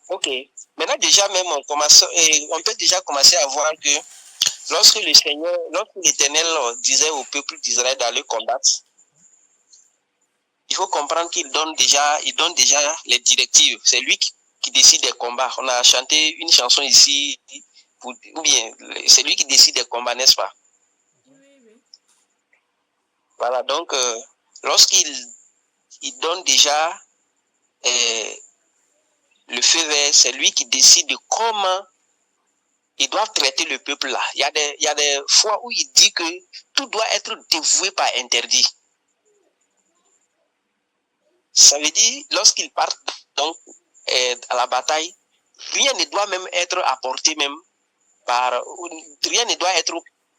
Ok. Maintenant déjà même on peut déjà commencer à voir que lorsque l'Éternel disait au peuple d'Israël d'aller combattre, il faut comprendre qu'il donne déjà les directives. C'est lui qui décide des combats. On a chanté une chanson ici, ou bien c'est lui qui décide des combats, n'est-ce pas? Oui. Voilà, donc lorsqu'il donne déjà le feu vert, c'est lui qui décide de comment ils doivent traiter le peuple là. Il y a des fois où il dit que tout doit être dévoué par interdit. Ça veut dire, lorsqu'ils partent donc à la bataille, rien ne doit même être apporté même rien ne doit être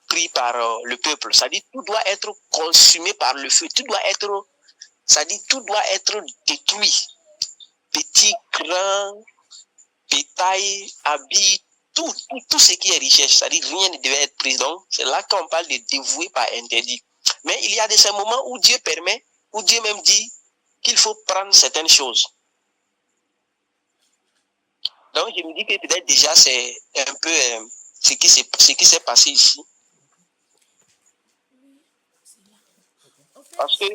pris par le peuple. C'est-à-dire tout doit être consumé par le feu. Tout doit être détruit. Petit, grand, bétail, habits, tout ce qui est richesse. C'est-à-dire rien ne devait être pris. Donc c'est là qu'on parle de dévouer par interdit. Mais il y a ces moments où Dieu permet, où Dieu même dit qu'il faut prendre certaines choses. Donc je me dis que peut-être déjà c'est un peu ce qui s'est passé ici. Parce que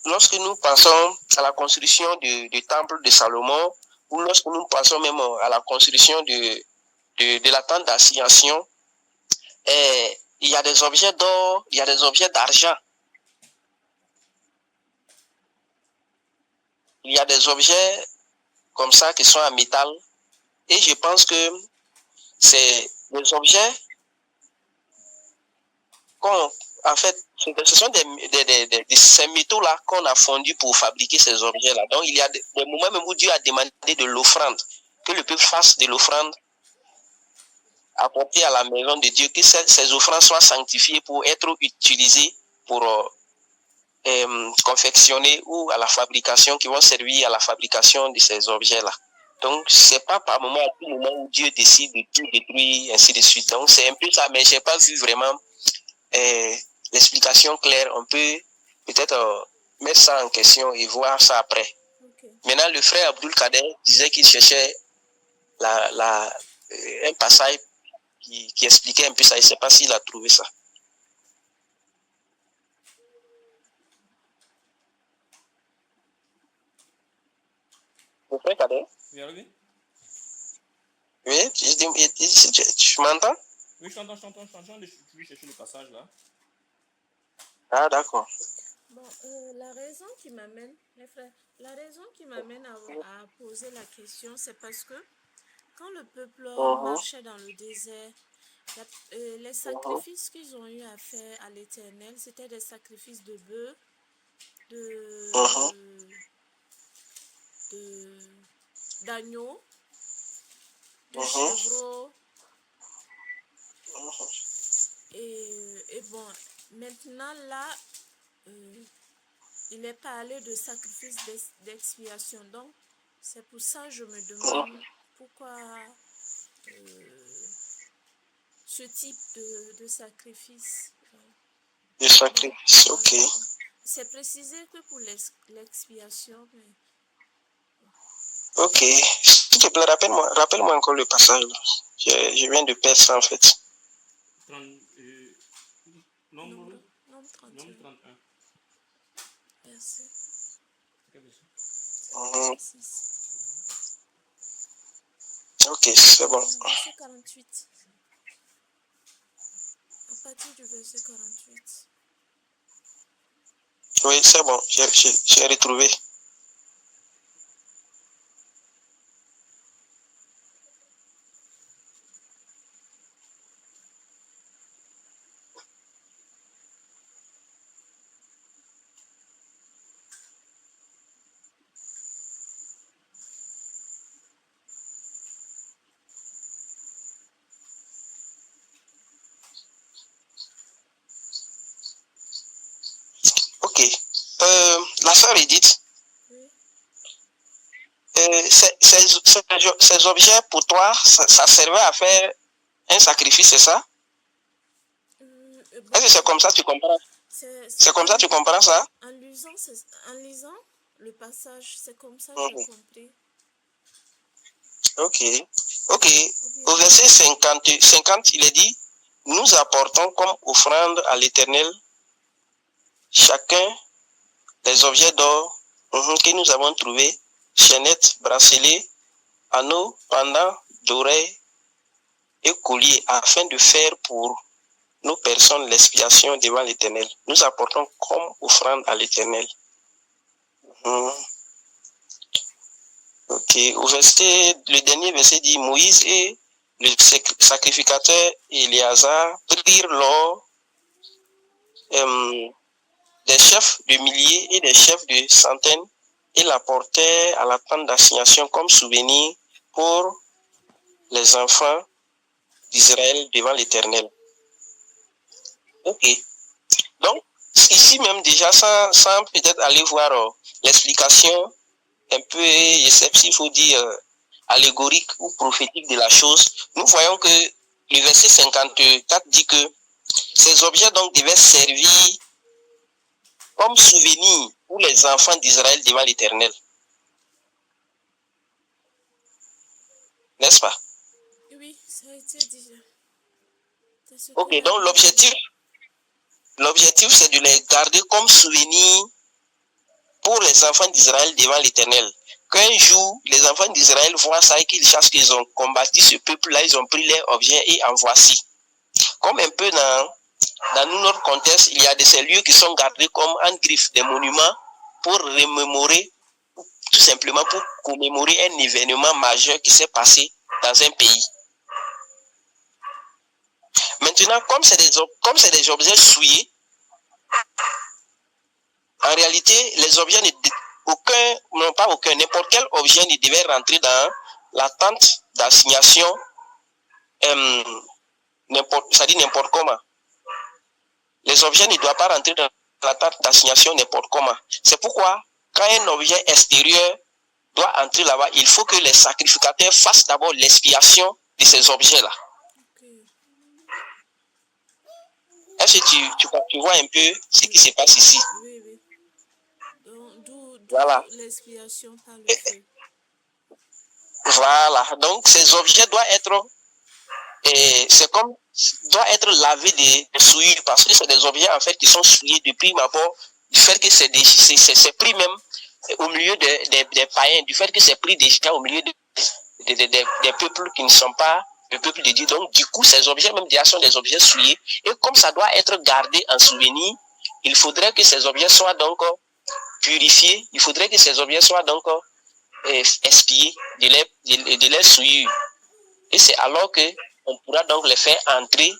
lorsque nous pensons à la construction du temple de Salomon, ou lorsque nous pensons même à la construction de la tente d'assignation, il y a des objets d'or, il y a des objets d'argent. Il y a des objets comme ça qui sont en métal. Et je pense que c'est des objets en fait, ce sont ces métaux-là qu'on a fondus pour fabriquer ces objets-là. Donc, il y a des moments même où Dieu a demandé de l'offrande, que le peuple fasse de l'offrande apportée à la maison de Dieu, que ces offrandes soient sanctifiées pour être utilisées pour confectionner ou à la fabrication, qui vont servir à la fabrication de ces objets-là. Donc, c'est pas par moment, à tout moment où Dieu décide de tout détruire, ainsi de suite. Donc, c'est un peu ça, mais je n'ai pas vu vraiment l'explication claire. On peut peut-être mettre ça en question et voir ça après. Okay. Maintenant, le frère Abdul Kader disait qu'il cherchait un passage qui expliquait un peu ça. Je ne sais pas s'il a trouvé ça. Le frère Kader? Oui, tu m'entends? Oui, je t'entends, je vais chercher le passage là. Ah, d'accord. Bon, la raison qui m'amène, mes frères, à poser la question, c'est parce que quand le peuple marchait dans le désert, les sacrifices qu'ils ont eu à faire à l'Éternel, c'était des sacrifices de bœufs, d'agneaux, de chevreaux. Et bon, maintenant là, il est parlé de sacrifice d'expiation. Donc, c'est pour ça que je me demande pourquoi ce type de sacrifice. De sacrifice, ok. C'est précisé que pour l'expiation, mais... Ok. S'il te plaît, rappelle-moi encore le passage. Je viens de perdre ça en fait. Nombre 31. Merci. Ok, c'est bon. Verset 48. À partir du verset 48. Oui, c'est bon. J'ai retrouvé. Ok. La sœur Edith, ces objets pour toi, ça servait à faire un sacrifice, c'est ça? Est-ce que c'est comme ça que tu comprends? C'est comme ça que tu comprends ça? En lisant le passage, c'est comme ça que j'ai compris. Ok. Au verset 50, il est dit, nous apportons comme offrande à l'Éternel chacun des objets d'or que nous avons trouvés, chaînettes, bracelets, anneaux, pendants d'oreilles et colliers, afin de faire pour nos personnes l'expiation devant l'Éternel. Nous apportons comme offrande à l'Éternel. Ok. Le dernier verset dit, Moïse et le sacrificateur Éléazar prirent l'or des chefs de milliers et des chefs de centaines il apportait à la tente d'assignation comme souvenir pour les enfants d'Israël devant l'Éternel. Ok. Donc, ici même déjà, sans peut-être aller voir l'explication un peu, je ne sais pas s'il faut dire allégorique ou prophétique de la chose, nous voyons que le verset 54 dit que ces objets donc devaient servir comme souvenir pour les enfants d'Israël devant l'Éternel. N'est-ce pas? Oui, ça a été déjà. Ok, donc l'objectif c'est de les garder comme souvenir pour les enfants d'Israël devant l'Éternel. Qu'un jour, les enfants d'Israël voient ça et qu'ils sachent qu'ils ont combattu ce peuple-là, ils ont pris leurs objets et en voici. Comme un peu dans notre contexte, il y a de ces lieux qui sont gardés comme en griffe, des monuments pour remémorer, tout simplement pour commémorer un événement majeur qui s'est passé dans un pays. Maintenant, comme c'est des objets souillés, en réalité, les objets n'importe quel objet ne devait rentrer dans la tente d'assignation, n'importe comment. Les objets ne doivent pas rentrer dans la tente d'assignation n'importe comment. C'est pourquoi, quand un objet extérieur doit entrer là-bas, il faut que les sacrificateurs fassent d'abord l'expiation de ces objets-là. Okay. Est-ce que tu vois un peu ce qui se passe ici? Oui, oui. D'où voilà. l'expiation par le feu. Voilà. Donc, ces objets doivent être lavés de souillure, parce que c'est des objets en fait qui sont souillés depuis d'abord, du fait que c'est pris même au milieu des païens, du fait que c'est pris déjà au milieu des peuples qui ne sont pas le peuple de Dieu. Donc, du coup, ces objets même déjà sont des objets souillés. Et comme ça doit être gardé en souvenir, il faudrait que ces objets soient donc purifiés. Il faudrait que ces objets soient donc expiés de leur souillure. Et c'est alors que on pourra donc les faire entrer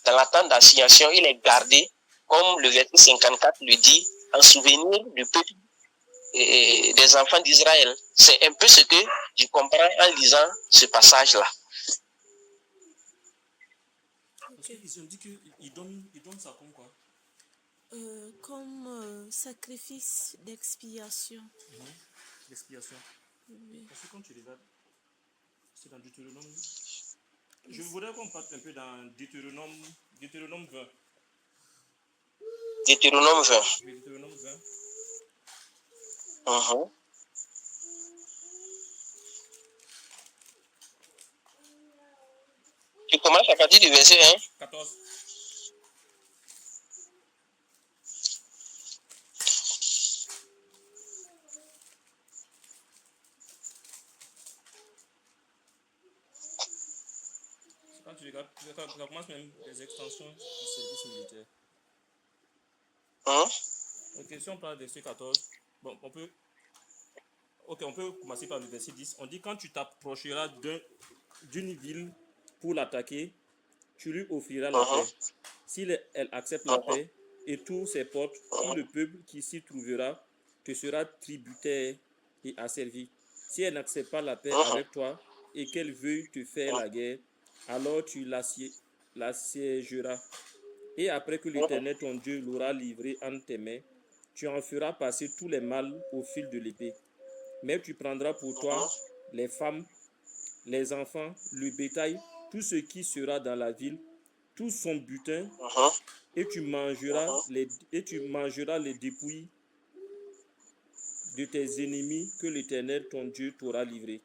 dans la tente d'assignation et les garder, comme le verset 54 le dit, en souvenir du peuple et des enfants d'Israël. C'est un peu ce que je comprends en lisant ce passage-là. Parce qu'ils ont dit qu'ils donnent ça comme quoi? Comme sacrifice d'expiation. L'expiation. Oui. Parce que quand tu regardes, c'est dans Deutéronome. Je voudrais qu'on parte un peu dans Deutéronome 20. Deutéronome 20. Oui, Deutéronome 20. Tu commences à partir du verset 1. 14. Quand tu regardes, ça commence même les extensions du service militaire. Ok, si on parle du verset 14, bon, on peut commencer par le verset 10. On dit: quand tu t'approcheras d'une ville pour l'attaquer, tu lui offriras la paix. Si elle accepte la paix, et tous ses portes, tout le peuple qui s'y trouvera te sera tributaire et asservi. Si elle n'accepte pas la paix avec toi et qu'elle veuille te faire la guerre, alors tu l'assiégeras. Et après que l'Éternel ton Dieu l'aura livré entre tes mains, tu en feras passer tous les mâles au fil de l'épée. Mais tu prendras pour toi les femmes, les enfants, le bétail, tout ce qui sera dans la ville, tout son butin, et tu mangeras les dépouilles de tes ennemis que l'Éternel ton Dieu t'aura livrés.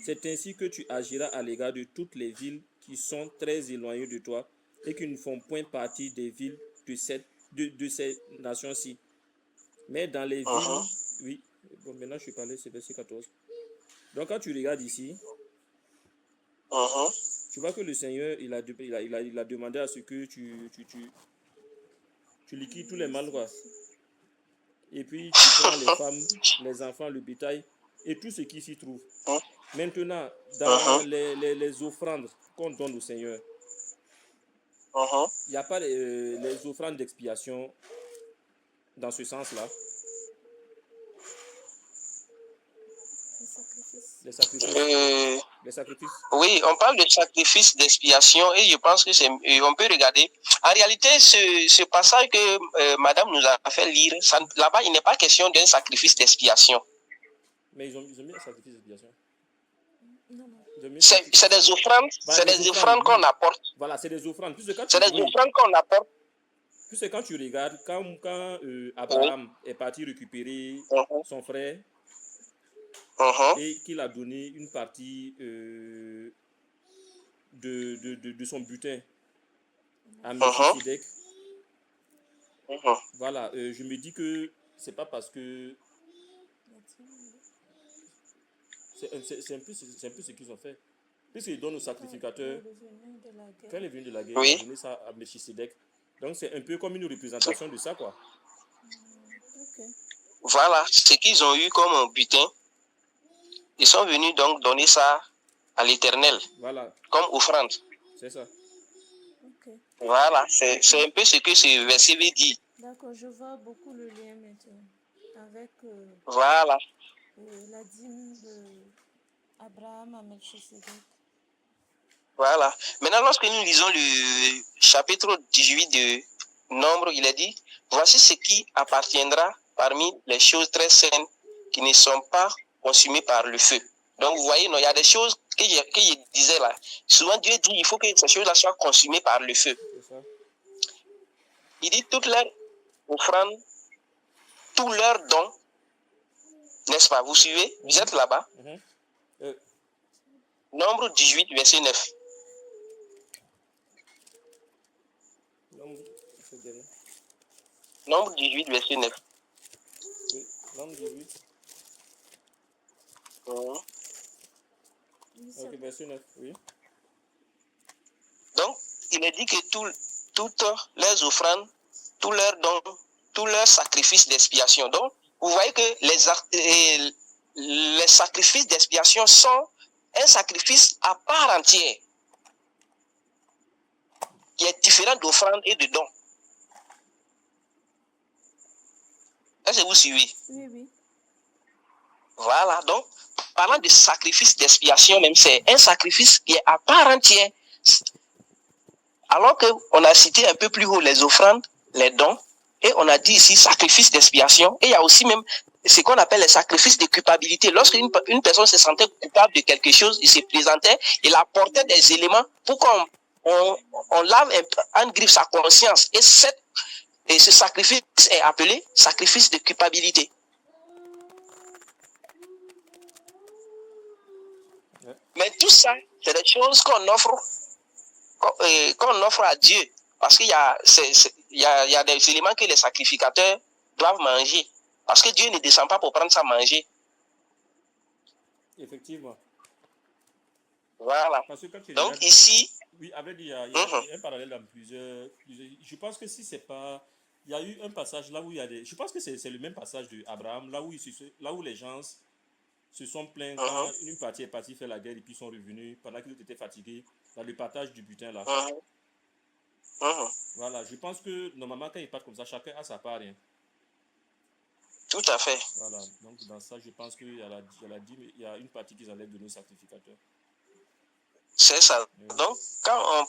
C'est ainsi que tu agiras à l'égard de toutes les villes qui sont très éloignées de toi et qui ne font point partie des villes de ces nations-ci. Mais dans les villes, oui, bon, maintenant je suis parlé, c'est verset 14. Donc quand tu regardes ici, tu vois que le Seigneur, il a demandé à ce que tu liquides tous les mâles, quoi. Et puis tu prends les femmes, les enfants, le bétail et tout ce qui s'y trouve. Maintenant, dans les offrandes qu'on donne au Seigneur, il n'y a pas les offrandes d'expiation dans ce sens-là. Les sacrifices. Euh, Les sacrifices. oui, on parle de sacrifice d'expiation et je pense que on peut regarder. En réalité, ce passage que Madame nous a fait lire, là-bas, il n'est pas question d'un sacrifice d'expiation. Mais ils ont mis un sacrifice d'expiation. Non, non. C'est des offrandes, Voilà, c'est des offrandes qu'on apporte. Voilà, c'est des offrandes. C'est des offrandes qu'on apporte. Puisque quand tu regardes, quand Abraham est parti récupérer son frère et qu'il a donné une partie de son butin à Melchisedec, voilà, je me dis que c'est pas parce que c'est un peu ce qu'ils ont fait. Puisqu'ils donnent aux sacrificateurs, quand il est venu de la guerre, il a donné ça à Melchisedec. Donc c'est un peu comme une représentation de ça, quoi. Voilà, ce qu'ils ont eu comme butin, ils sont venus donc donner ça à l'Éternel, voilà, comme offrande. C'est ça. Voilà, c'est un peu ce que ce verset veut dire. D'accord, je vois beaucoup le lien maintenant avec voilà. La dîme d'Abraham à Melchisedec. Voilà. Maintenant, lorsque nous lisons le chapitre 18 de Nombre, il est dit, voici ce qui appartiendra parmi les choses très saines qui ne sont pas consumées par le feu. Donc, vous voyez, il y a des choses que je disais là. Souvent, Dieu dit, il faut que ces choses-là soient consumées par le feu. Il dit, toutes leurs offrandes, tous leurs dons, n'est-ce pas? Vous suivez? Vous êtes là-bas? Nombre 18, verset 9. Nombre 18, verset 9. Oui, nombre 18. Ok, verset 9, oui. Donc, il est dit que toutes les offrandes, tous leurs dons, tous leurs sacrifices d'expiation. Donc, vous voyez que les sacrifices d'expiation sont un sacrifice à part entière, qui est différent d'offrandes et de dons. Est-ce que vous suivez? Oui, oui. Voilà, donc, parlant de sacrifice d'expiation même, c'est un sacrifice qui est à part entière. Alors qu'on a cité un peu plus haut les offrandes, les dons, et on a dit ici sacrifice d'expiation, et il y a aussi même ce qu'on appelle les sacrifices de culpabilité. Lorsqu'une personne se sentait coupable de quelque chose, il se présentait, il apportait des éléments pour qu'on lave en griffe sa conscience. Et ce sacrifice est appelé sacrifice de culpabilité. Mais tout ça, c'est des choses qu'on offre à Dieu. Parce qu'il y a des éléments que les sacrificateurs doivent manger. Parce que Dieu ne descend pas pour prendre ça à manger. Effectivement. Voilà. Parce que quand tu donc regardes, ici... Oui, avec il y a un parallèle dans plusieurs... Je pense que si c'est pas... Il y a eu un passage là où il y a des... Je pense que c'est le même passage d'Abraham, là où les gens se sont plaints quand une partie est partie faire la guerre et puis sont revenus pendant qu'ils étaient fatigués dans le partage du butin là. Voilà, je pense que normalement quand ils partent comme ça, chacun a sa part. Hein. Tout à fait. Voilà, donc dans ça, je pense qu'il y a une partie qu'ils enlèvent de nos sacrificateurs. C'est ça. Donc, quand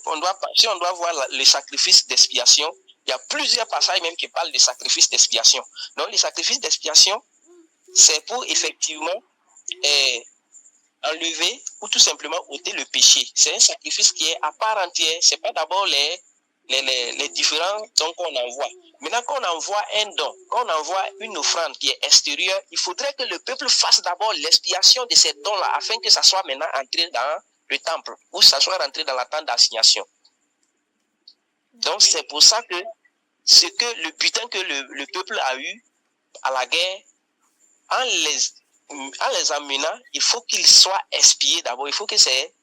si on doit voir les sacrifices d'expiation, il y a plusieurs passages même qui parlent de sacrifices d'expiation. Donc, les sacrifices d'expiation, c'est pour effectivement enlever ou tout simplement ôter le péché. C'est un sacrifice qui est à part entière. C'est pas d'abord les différents dons qu'on envoie. Maintenant, quand on envoie un don, quand on envoie une offrande qui est extérieure, il faudrait que le peuple fasse d'abord l'expiation de ces dons-là afin que ça soit maintenant entré dans le temple ou ça soit rentré dans la tente d'assignation. Donc, c'est pour ça que le butin que le peuple a eu à la guerre, en les amenant, il faut qu'ils soient expiés d'abord. Il faut que ces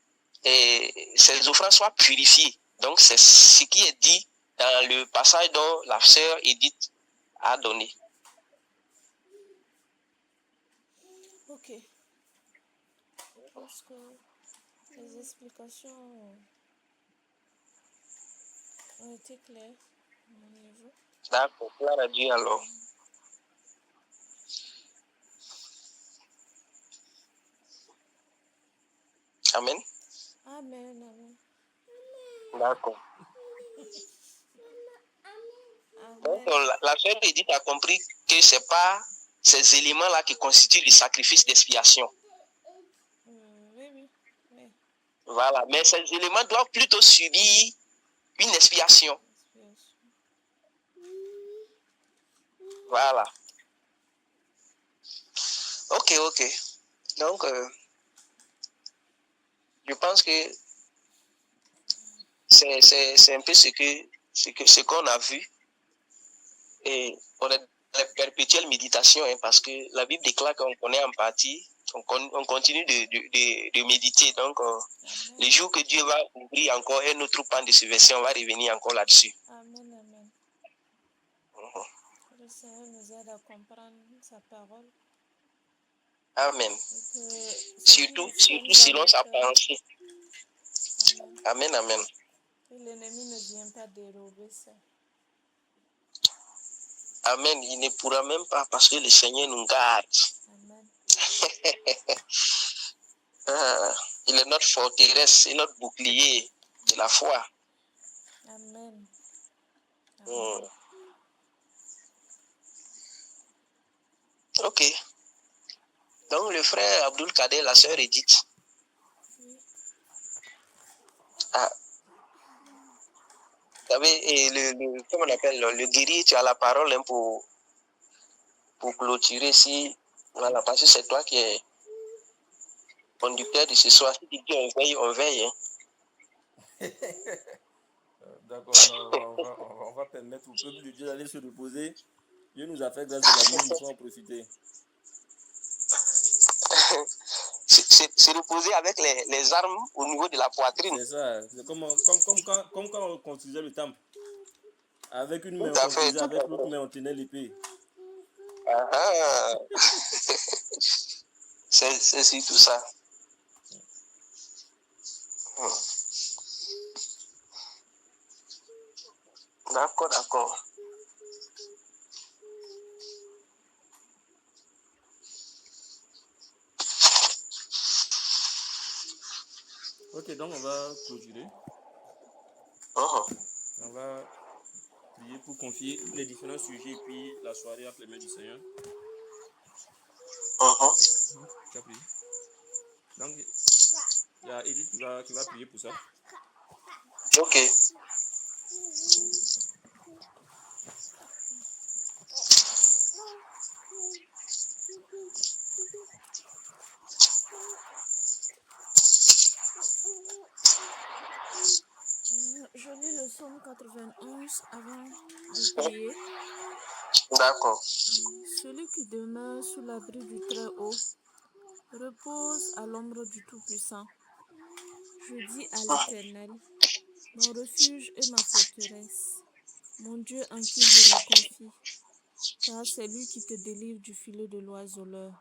offrandes soient purifiées. Donc, c'est ce qui est dit dans le passage dont la sœur Edith a donné. Ok. Je pense que les explications ont été claires à mon niveau. D'accord, gloire à Dieu alors. Amen. Amen. Amen. D'accord. Donc, Amen. la sœur Edith a compris que ce n'est pas ces éléments-là qui constituent le sacrifice d'expiation. Oui. Voilà. Mais ces éléments doivent plutôt subir une expiation. Voilà. Ok. Donc, je pense que c'est un peu ce qu'on a vu. Et on est dans la perpétuelle méditation, hein, parce que la Bible déclare qu'on connaît en partie, on continue de méditer. Donc, les jours que Dieu va ouvrir encore un autre pan de ce verset, on va revenir encore là-dessus. Amen. Que le Seigneur nous aide à comprendre sa parole. Amen. Surtout selon sa pensée. Amen. Que l'ennemi ne vient pas dérober ça. Amen. Il ne pourra même pas parce que le Seigneur nous garde. Amen. Il est notre forteresse et notre bouclier de la foi. Amen. Ok. Donc le frère Abdul Kader, la sœur Edith. Oui. Vous savez, et comment on appelle, le guéri, tu as la parole, hein, pour clôturer si. Voilà, parce que c'est toi qui es conducteur de ce soir. Si tu dis on veille. Hein. D'accord, on va permettre au peuple de Dieu d'aller se reposer. Dieu nous a fait grâce de la nuit, il faut en profiter. Se reposer avec les armes au niveau de la poitrine. C'est ça, c'est comme quand on construisait le temple. Avec une main on Tout à construisait, fait. avec l'autre main on tenait l'épée. C'est surtout ça. D'accord. Ok, donc on va clôturer. On va prier pour confier les différents sujets et puis la soirée entre les mains du Seigneur. Tu as prié. Donc, il y a Edith qui va prier pour ça. Ok. Je lis le psaume 91 avant de prier. D'accord. Celui qui demeure sous l'abri du Très-Haut repose à l'ombre du Tout-Puissant. Je dis à l'Éternel, mon refuge et ma forteresse, mon Dieu en qui je me confie, car c'est lui qui te délivre du filet de l'oiseleur,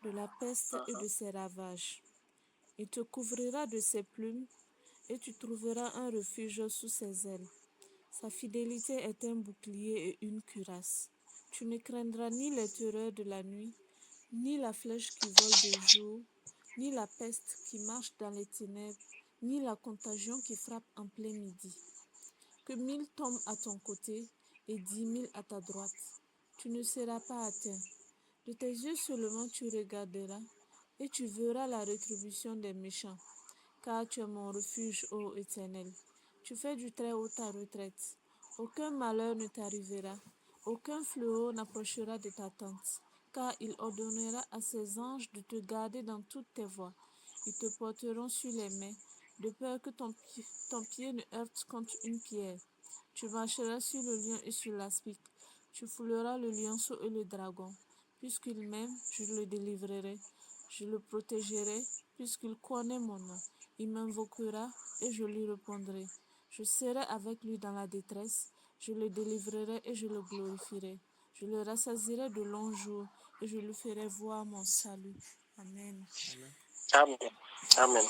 de la peste et de ses ravages. Il te couvrira de ses plumes et tu trouveras un refuge sous ses ailes. Sa fidélité est un bouclier et une cuirasse. Tu ne craindras ni les terreurs de la nuit, ni la flèche qui vole de jour, ni la peste qui marche dans les ténèbres, ni la contagion qui frappe en plein midi. Que 1000 tombent à ton côté et 10 000 à ta droite, tu ne seras pas atteint. De tes yeux seulement tu regarderas et tu verras la rétribution des méchants. Car tu es mon refuge, ô Éternel. Tu fais du Très-Haut ta retraite. Aucun malheur ne t'arrivera, aucun fléau n'approchera de ta tente, car il ordonnera à ses anges de te garder dans toutes tes voies. Ils te porteront sur les mains, de peur que ton pied ne heurte contre une pierre. Tu marcheras sur le lion et sur l'aspic. Tu fouleras le lionceau et le dragon. Puisqu'il m'aime, je le délivrerai. Je le protégerai, puisqu'il connaît mon nom. Il m'invoquera et je lui répondrai. Je serai avec lui dans la détresse, je le délivrerai et je le glorifierai. Je le rassasierai de longs jours et je lui ferai voir mon salut. Amen. Amen.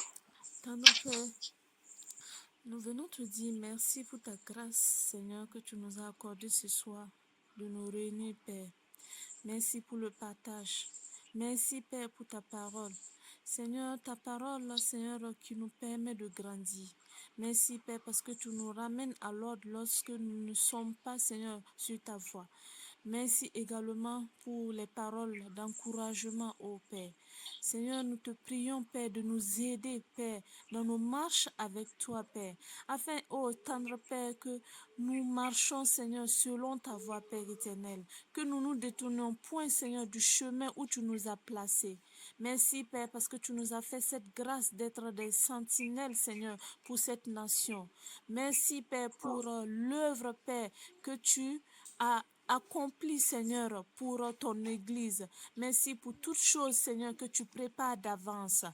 Tendre Père, nous venons te dire merci pour ta grâce, Seigneur, que tu nous as accordé ce soir de nous réunir, Père. Merci pour le partage. Merci, Père, pour ta parole. Seigneur, ta parole, Seigneur, qui nous permet de grandir. Merci, Père, parce que tu nous ramènes à l'ordre lorsque nous ne sommes pas, Seigneur, sur ta voie. Merci également pour les paroles d'encouragement, ô Père. Seigneur, nous te prions, Père, de nous aider, Père, dans nos marches avec toi, Père, afin, ô tendre Père, que nous marchons, Seigneur, selon ta voie, Père éternel, que nous nous détournions point, Seigneur, du chemin où tu nous as placés. Merci, Père, parce que tu nous as fait cette grâce d'être des sentinelles, Seigneur, pour cette nation. Merci, Père, pour l'œuvre, Père, que tu as accompli, Seigneur, pour ton Église. Merci pour toutes choses, Seigneur, que tu prépares d'avance.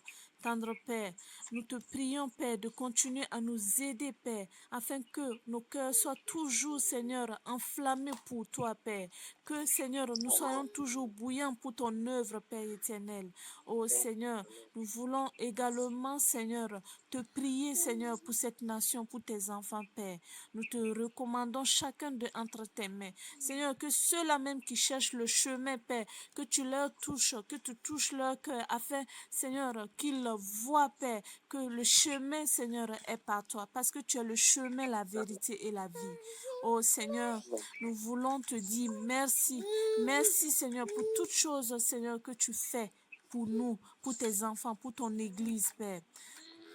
Tendre Père, nous te prions, Père, de continuer à nous aider, Père, afin que nos cœurs soient toujours, Seigneur, enflammés pour toi, Père. Que, Seigneur, nous soyons toujours bouillants pour ton œuvre, Père éternel. Oh, Seigneur, nous voulons également, Seigneur, te prier, Seigneur, pour cette nation, pour tes enfants, Père. Nous te recommandons chacun entre tes mains. Seigneur, que ceux-là même qui cherchent le chemin, Père, que tu leur touches, que tu touches leur cœur, afin, Seigneur, qu'ils voient, Père, que le chemin, Seigneur, est par toi, parce que tu es le chemin, la vérité et la vie. Oh Seigneur, nous voulons te dire merci. Merci, Seigneur, pour toutes choses, Seigneur, que tu fais pour nous, pour tes enfants, pour ton Église, Père.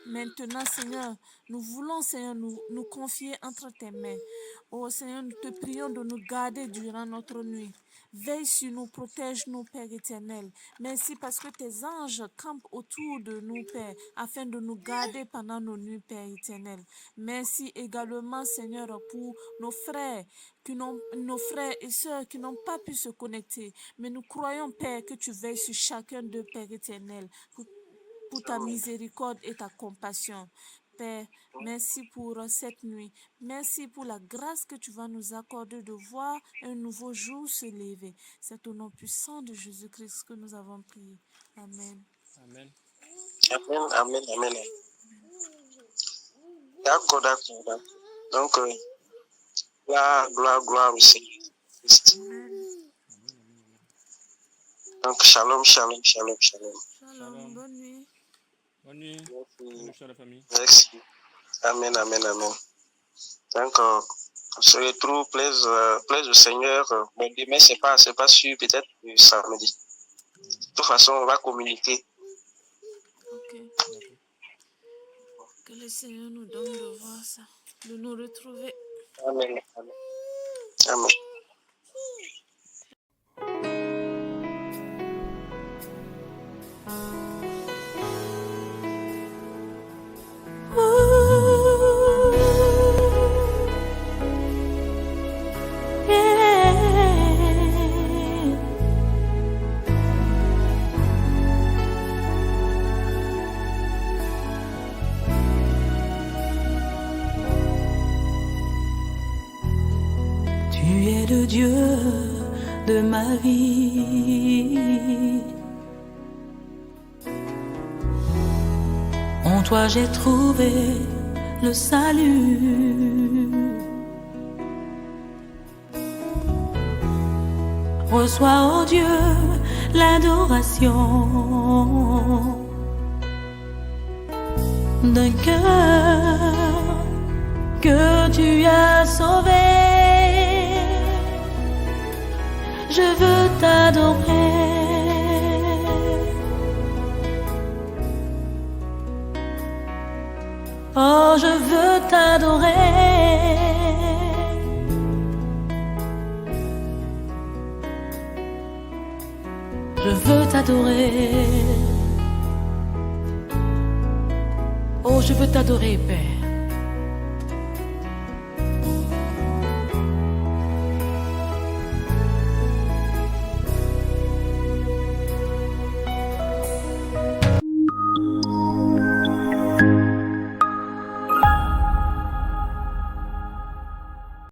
Maintenant, Seigneur, nous voulons, Seigneur, nous confier entre tes mains. Oh Seigneur, nous te prions de nous garder durant notre nuit. Veille sur nous, protège-nous, Père éternel. Merci parce que tes anges campent autour de nous, Père, afin de nous garder pendant nos nuits, Père éternel. Merci également, Seigneur, pour nos frères et sœurs qui n'ont pas pu se connecter. Mais nous croyons, Père, que tu veilles sur chacun d'eux, Père éternel, pour ta miséricorde et ta compassion. Père, merci pour cette nuit. Merci pour la grâce que tu vas nous accorder de voir un nouveau jour se lever. C'est au nom puissant de Jésus-Christ que nous avons prié. Amen. Amen. Amen, amen, amen. D'accord. Donc, gloire au Seigneur. Donc, shalom. Shalom, bonne nuit. Bonne nuit. Bonjour la famille. Merci. Amen. Donc, on se retrouve, plaise au Seigneur. Mais demain, c'est pas sûr, peut-être samedi. De toute façon, on va communiquer. Ok. Que le Seigneur nous donne de voir ça, de nous retrouver. Amen. Tu es le Dieu de ma vie. En toi j'ai trouvé le salut. Reçois, oh Dieu, l'adoration d'un cœur que tu as sauvé. Je veux t'adorer. Oh, je veux t'adorer. Je veux t'adorer. Oh, je veux t'adorer, Père.